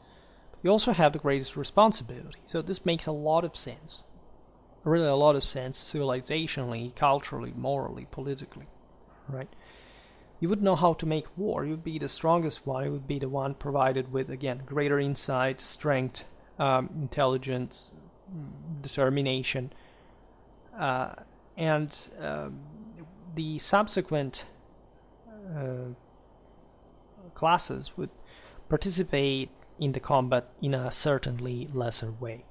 you also have the greatest responsibility. So this makes a lot of sense, really a lot of sense, civilizationally, culturally, morally, politically, right? you would know how to make war. You would be the strongest one. You would be the one provided with, again, greater insight, strength, intelligence, determination, and the subsequent classes would participate in the combat in a certainly lesser way.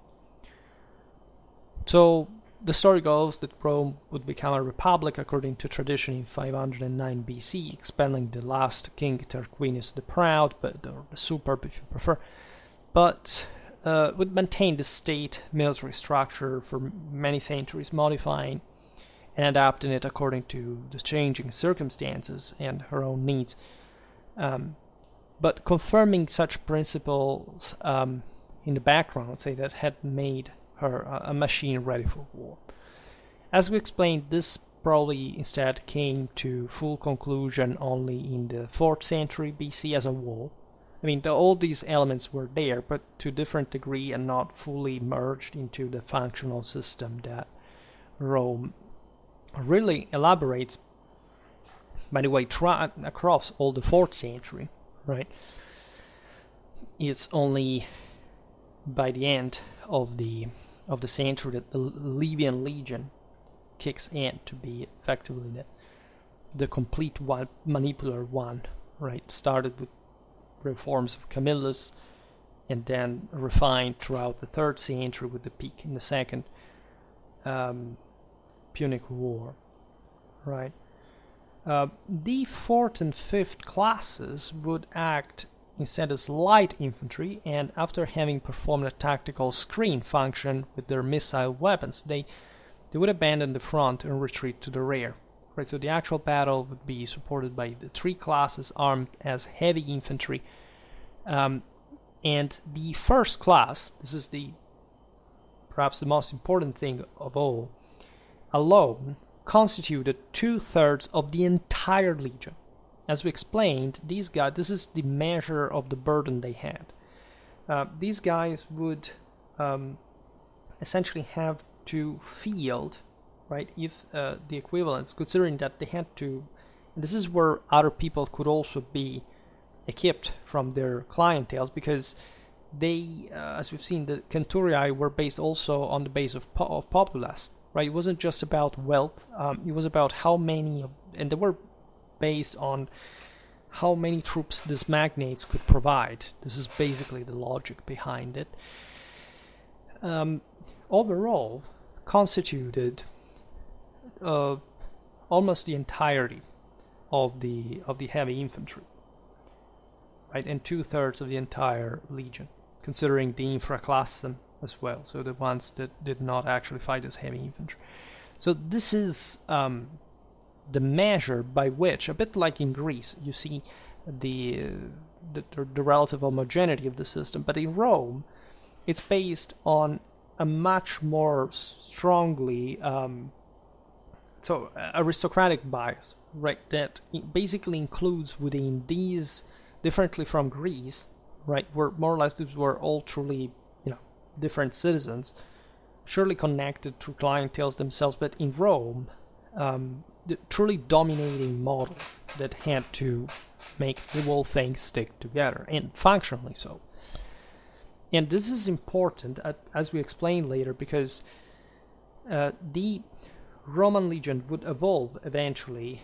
So the story goes that Rome would become a republic according to tradition in 509 BC, expelling the last king Tarquinius the Proud, or the Superb if you prefer, but would maintain the state military structure for many centuries, modifying and adapting it according to the changing circumstances and her own needs. But confirming such principles in the background, let's say, that had made her a machine ready for war. As we explained, this probably instead came to full conclusion only in the 4th century BC as a whole. I mean, all these elements were there, but to a different degree and not fully merged into the functional system that Rome really elaborates, by the way, across all the 4th century, right? It's only by the end of the century that the Livian Legion kicks in to be effectively the complete one, manipular one, right? Started with reforms of Camillus and then refined throughout the 3rd century with the peak in the 2nd Punic War, right? The 4th and 5th classes would act instead as light infantry, and after having performed a tactical screen function with their missile weapons, they would abandon the front and retreat to the rear. Right, so the actual battle would be supported by the 3 classes armed as heavy infantry, and the first class, this is perhaps the most important thing of all, alone constituted 2/3 of the entire legion. As we explained, these guys, this is the measure of the burden they had. These guys would essentially have to field, right, if the equivalents, considering that they had to, and this is where other people could also be equipped from their clienteles, because they, as we've seen, the centurii were based also on the base of populace, right? It wasn't just about wealth, it was about how many, and they were based on how many troops these magnates could provide. This is basically the logic behind it. Overall, constituted almost the entirety of the heavy infantry, right, and 2/3 of the entire legion, considering the infraclassem as well, so the ones that did not actually fight as heavy infantry. So this is the measure by which, a bit like in Greece, you see the relative homogeneity of the system, but in Rome, it's based on a much more strongly aristocratic bias, right? That basically includes within these, differently from Greece, right, where more or less these were all truly, different citizens, surely connected to clienteles themselves, but in Rome, the truly dominating model that had to make the whole thing stick together, and functionally so. And this is important, as we explain later, because the Roman legion would evolve eventually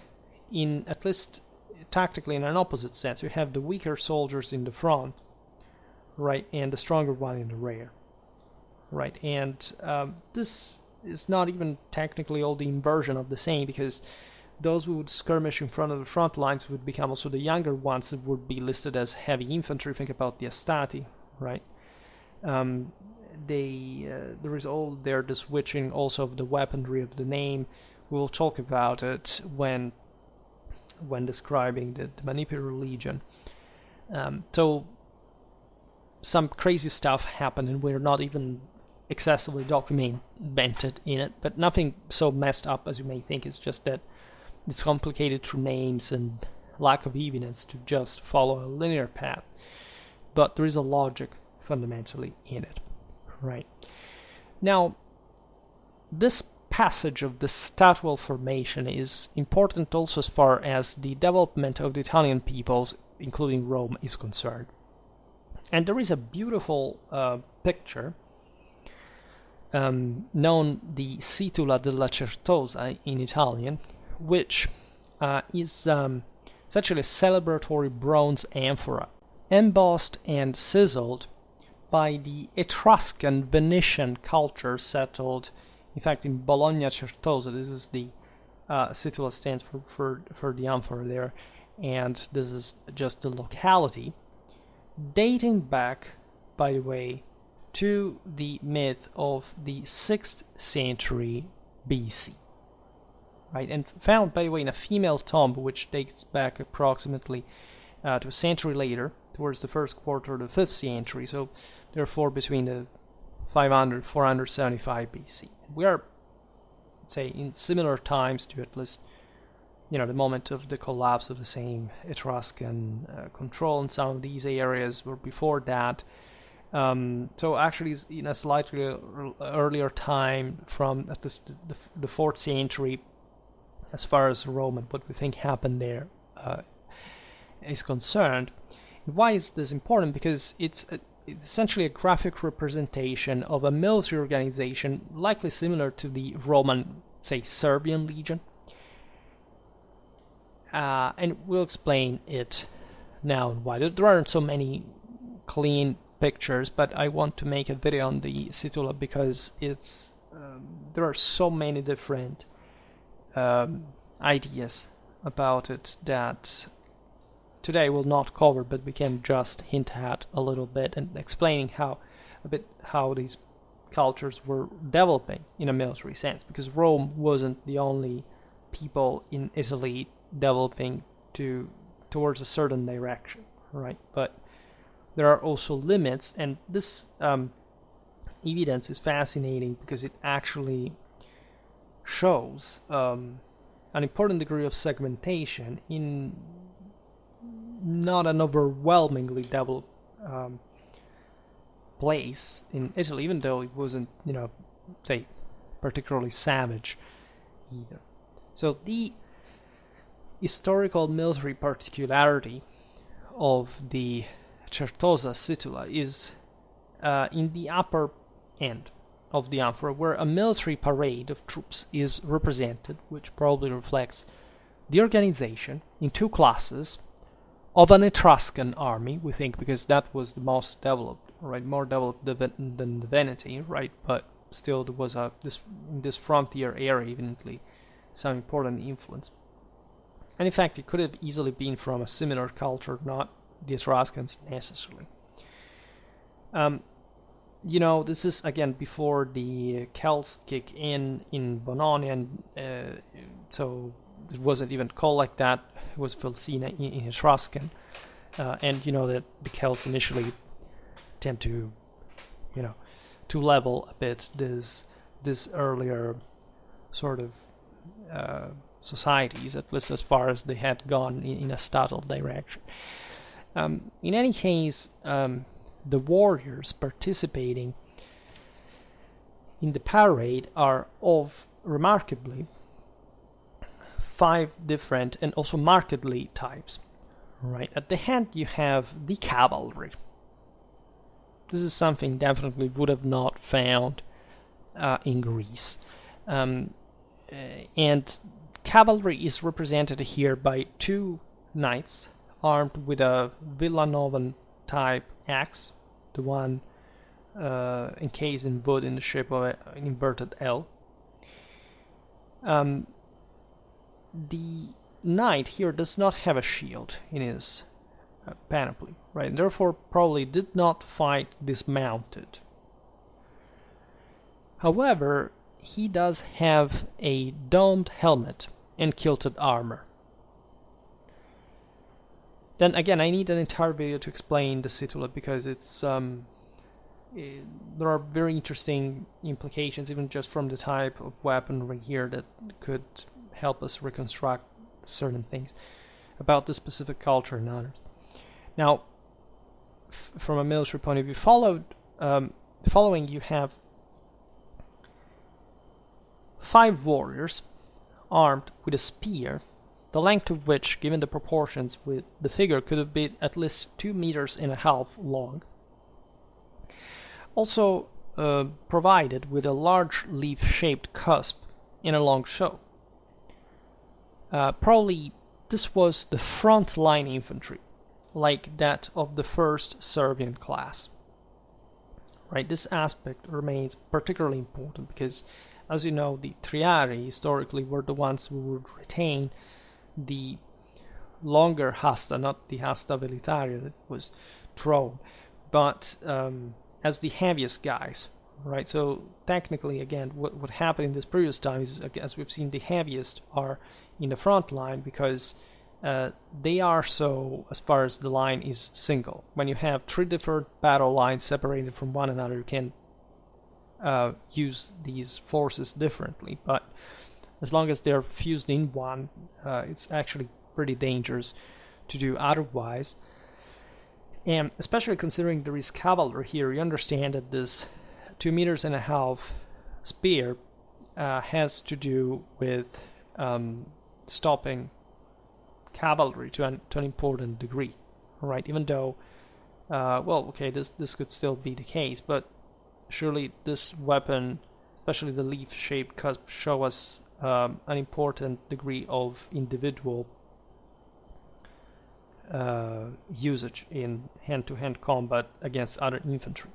in, at least tactically, in an opposite sense. You have the weaker soldiers in the front, right, and the stronger one in the rear, right? And this is not even technically all the inversion of the same, because those who would skirmish in front of the front lines would become also the younger ones that would be listed as heavy infantry. Think about the Astati, right? There is all there the switching also of the weaponry of the name. We'll talk about it when describing the Manipular Legion. So some crazy stuff happened, and we're not even excessively documented in it, but nothing so messed up as you may think. It's just that it's complicated through names and lack of evidence to just follow a linear path. But there is a logic fundamentally in it, right? Now, this passage of the statual formation is important also as far as the development of the Italian peoples, including Rome, is concerned. And there is a beautiful picture known the Situla della Certosa in Italian, which is actually a celebratory bronze amphora, embossed and chiseled by the Etruscan-Venetian culture settled, in fact, in Bologna Certosa. This is the Situla stands for the amphora there, and this is just the locality, dating back, by the way, to the myth of the 6th century BC. Right, and found, by the way, in a female tomb, which dates back approximately to a century later, towards the first quarter of the 5th century, so therefore between the 500 475 BC. We are, say, in similar times to at least, the moment of the collapse of the same Etruscan control in some of these areas, or before that. So actually, in a slightly earlier time, from at least the 4th century, as far as Rome and what we think happened there is concerned. Why is this important? Because it's essentially a graphic representation of a military organization likely similar to the Roman, say, Servian legion. And we'll explain it now and why. There aren't so many clean pictures, but I want to make a video on the Situla because it's there are so many different ideas about it that today will not cover, but we can just hint at a little bit and explaining how these cultures were developing in a military sense, because Rome wasn't the only people in Italy developing towards a certain direction, right? But there are also limits, and this evidence is fascinating because it actually shows an important degree of segmentation in not an overwhelmingly developed place in Italy, even though it wasn't, say, particularly savage either. So the historical military particularity of the Certosa Situla is in the upper end of the amphora, where a military parade of troops is represented, which probably reflects the organization in two classes of an Etruscan army, we think, because that was the most developed, right, more developed than the Veneti, right, but still there was this frontier area evidently some important influence. And in fact, it could have easily been from a similar culture, not the Etruscans necessarily. This is again before the Celts kick in Bologna, and so it wasn't even called like that. It was Filcina in Etruscan, and that the Celts initially tend to, to level a bit this earlier sort of societies, at least as far as they had gone in a statal direction. In any case, the warriors participating in the parade are of remarkably 5 different and also markedly types. Right, at the head you have the cavalry. This is something definitely would have not found in Greece, and cavalry is represented here by 2 knights armed with a Villanovan type axe, the one encased in wood in the shape of an inverted L. The knight here does not have a shield in his panoply, right? And therefore probably did not fight dismounted. However, he does have a domed helmet and kilted armor. Then again, I need an entire video to explain the Situla because it's there are very interesting implications, even just from the type of weaponry here, that could help us reconstruct certain things about the specific culture and others. Now, from a military point of view, following you have 5 warriors armed with a spear, the length of which, given the proportions with the figure, could have been at least 2.5 meters long. Also provided with a large leaf-shaped cusp in a long show. Probably this was the front line infantry, like that of the first Servian class. Right, this aspect remains particularly important because, as you know, the triarii historically were the ones who would retain the longer hasta, not the hasta velitaria that was thrown, but as the heaviest guys, right? So technically, again, what happened in this previous time is, as we've seen, the heaviest are in the front line because they are so, as far as the line is single. When you have 3 different battle lines separated from one another, you can use these forces differently, but as long as they're fused in one, it's actually pretty dangerous to do otherwise. And especially considering there is cavalry here, you understand that this 2.5 meters spear has to do with stopping cavalry to an important degree, right? Even though, this could still be the case, but surely this weapon, especially the leaf-shaped cusp, show us an important degree of individual usage in hand-to-hand combat against other infantry,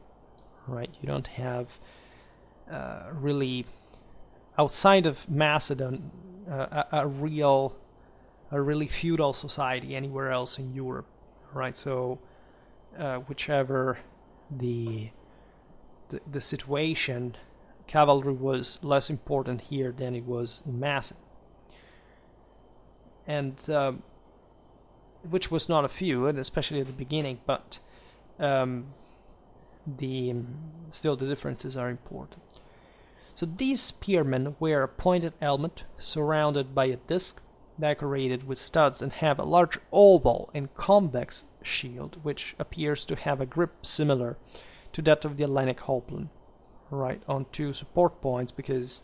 right? You don't have really, outside of Macedon, a really feudal society anywhere else in Europe, right? So whichever the situation, cavalry was less important here than it was in Macedon, and which was not a few, and especially at the beginning, but still the differences are important. So these spearmen wear a pointed helmet surrounded by a disc decorated with studs and have a large oval and convex shield which appears to have a grip similar to that of the Hellenic hoplon, right, on 2 support points because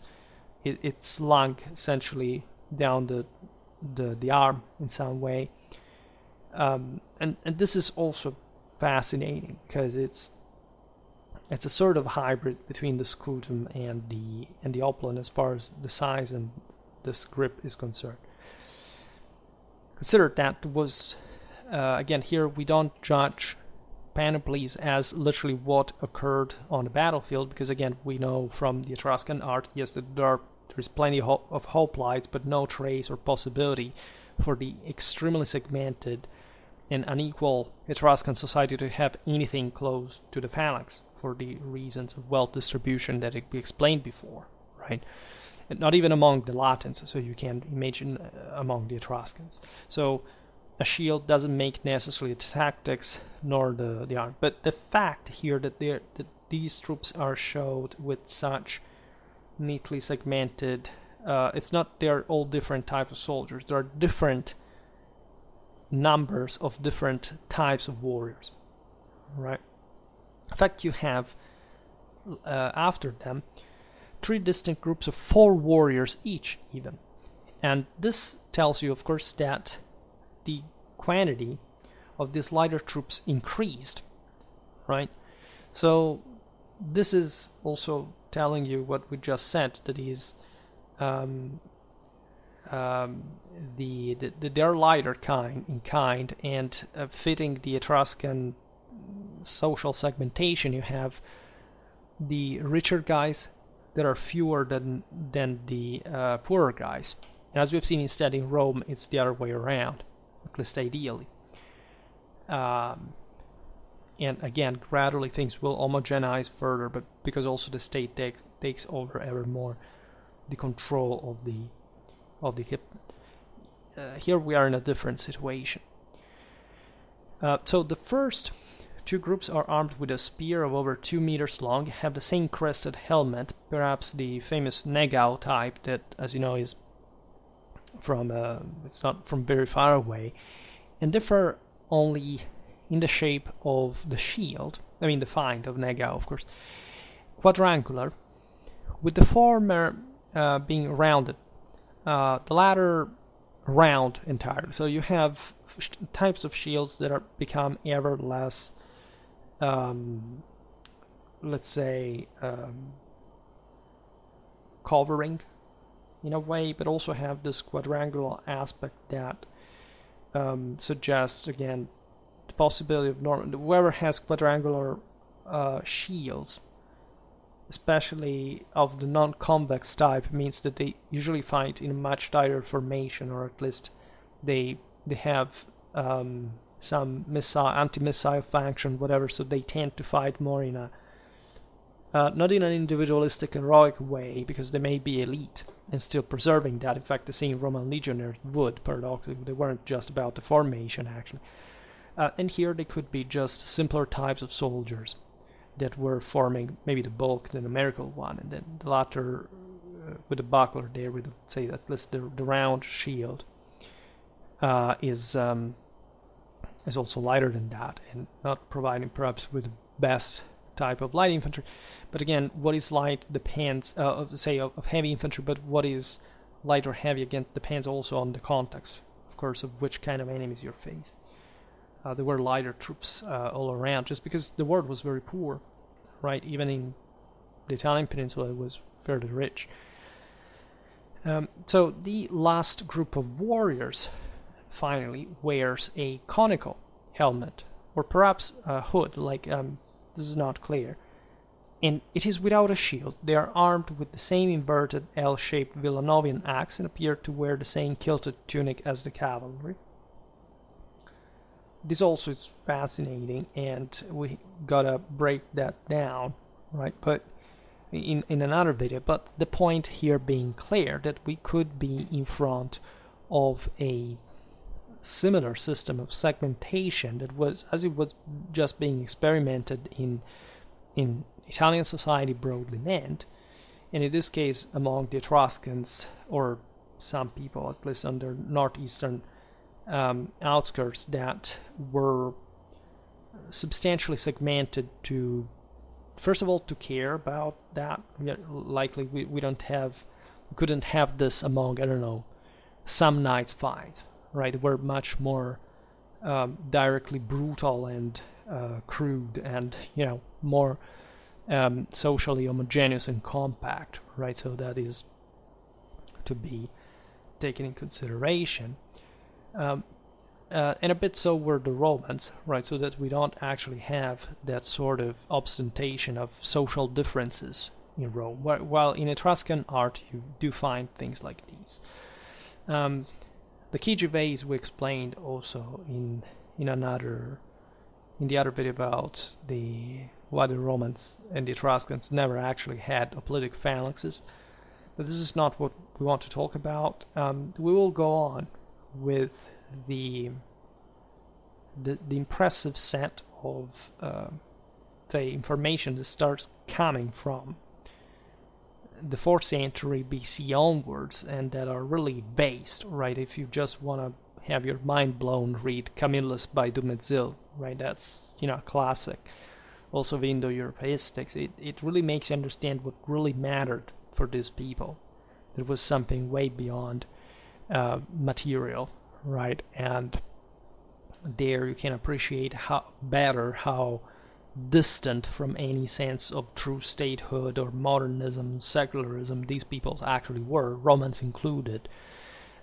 it's slung essentially down the arm in some way. And this is also fascinating because it's a sort of hybrid between the scutum and the hoplon as far as the size and this grip is concerned. Consider that was again, here we don't judge panoplies as literally what occurred on the battlefield because, again, we know from the Etruscan art, yes, that there is plenty of hoplites, but no trace or possibility for the extremely segmented and unequal Etruscan society to have anything close to the phalanx for the reasons of wealth distribution that we explained before, right? And not even among the Latins, so you can imagine among the Etruscans. So a shield doesn't make necessarily the tactics nor the arm, but the fact here that these troops are showed with such neatly segmented, it's not they're all different types of soldiers. There are different numbers of different types of warriors, right? In fact, you have after them 3 distinct groups of 4 warriors each, even. And this tells you, of course, that the quantity of these lighter troops increased, right? So this is also telling you what we just said, that is they're lighter in kind and fitting the Etruscan social segmentation. You have the richer guys that are fewer than the poorer guys. And as we've seen instead in Rome, it's the other way around, at least ideally. And again, gradually things will homogenize further, but because also the state takes over ever more the control of the hip. Here we are in a different situation. So the first 2 groups are armed with a spear of over 2 meters long, have the same crested helmet, perhaps the famous Negau type that, as you know, is from it's not from very far away, and differ only in the shape of the shield. I mean the find of Negau, of course, quadrangular, with the former being rounded. The latter round entirely. So you have types of shields that are become ever less, let's say, covering in a way, but also have this quadrangular aspect that suggests, again, the possibility of whoever has quadrangular shields, especially of the non-convex type, means that they usually fight in a much tighter formation, or at least they have some anti-missile function, whatever, so they tend to fight more in a not in an individualistic heroic way, because they may be elite and still preserving that. In fact, the same Roman legionaries would, paradoxically, they weren't just about the formation, actually. And here they could be just simpler types of soldiers that were forming maybe the bulk, the numerical one, and then the latter with the buckler there, with, say, at least the round shield is also lighter than that, and not providing perhaps with the best type of light infantry. But again, what is light depends, of heavy infantry, but what is light or heavy, again, depends also on the context, of course, of which kind of enemies you're facing. There were lighter troops all around, just because the world was very poor, right? Even in the Italian peninsula, it was fairly rich. So the last group of warriors, finally, wears a conical helmet, or perhaps a hood, like this is not clear. And it is without a shield. They are armed with the same inverted L-shaped Villanovian axe and appear to wear the same kilted tunic as the cavalry. This also is fascinating, and we gotta break that down, right? But in another video. But the point here being clear that we could be in front of a similar system of segmentation that was, as it was just being experimented in Italian society broadly meant, and in this case among the Etruscans, or some people at least on their northeastern outskirts, that were substantially segmented to, first of all, to care about that. Likely we couldn't have this among, I don't know, some knights fight, right? We're much more directly brutal and crude, and more socially homogeneous and compact, right? So that is to be taken in consideration. And a bit so were the Romans, right? So that we don't actually have that sort of ostentation of social differences in Rome. While in Etruscan art you do find things like these. The key Gervais we explained also in the other video about why the Romans and the Etruscans never actually had hoplitic phalanxes. But this is not what we want to talk about. We will go on with the impressive set of information that starts coming from the 4th century BC onwards, and that are really based, right? If you just want to have your mind blown, read Camillus by Dumézil, right? That's classic. Also the Indo-Europeistics. It really makes you understand what really mattered for these people. There was something way beyond material, right? And there you can appreciate how distant from any sense of true statehood or modernism, secularism these peoples actually were, Romans included,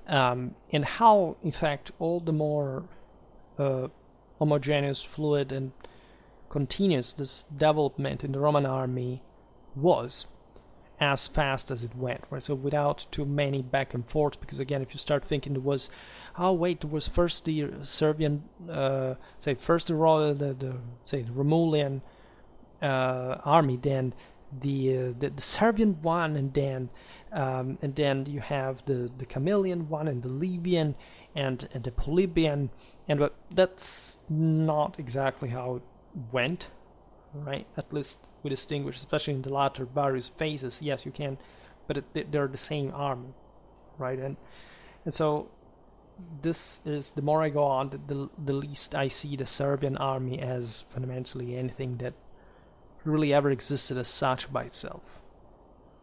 and how, in fact, all the more homogeneous, fluid, and continuous this development in the Roman army was, as fast as it went, right? So without too many back and forth, because again, if you start thinking there was first the Servian, first the Romulian army, then the Servian one, and then you have the Camillian one, and the Livian, and the Polybian, but that's not exactly how it went, right? At least we distinguish, especially in the latter various phases. Yes, you can, but they're the same army, right? And so this is, the more I go on, the least I see the Servian army as fundamentally anything that really ever existed as such by itself,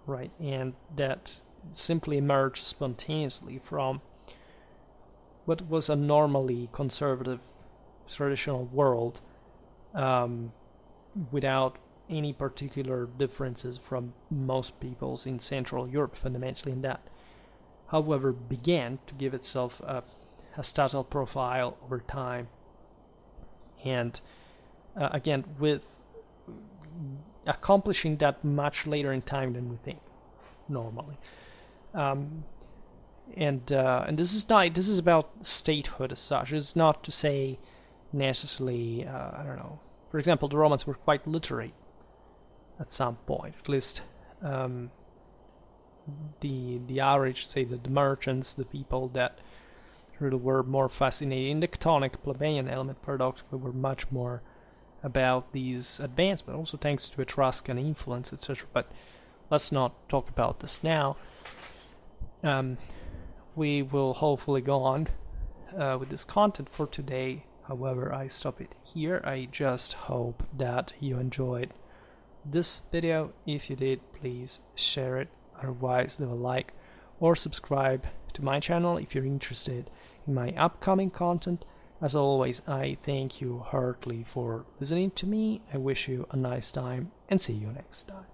right? And that simply emerged spontaneously from what was a normally conservative traditional world, without any particular differences from most peoples in Central Europe, fundamentally in that, however, began to give itself a statal profile over time, and again, with accomplishing that much later in time than we think normally. And this is about statehood as such. It's not to say necessarily, I don't know. For example, the Romans were quite literate at some point, at least. The average, say, the merchants, the people that really were more fascinated in the Chthonic plebeian element, paradoxically, were much more about these advancements, also thanks to Etruscan influence, etc. But let's not talk about this now. We will hopefully go on with this content for today. However, I stop it here. I just hope that you enjoyed this video. If you did, please share it. Otherwise, leave a like or subscribe to my channel if you're interested in my upcoming content. As always, I thank you heartily for listening to me. I wish you a nice time and see you next time.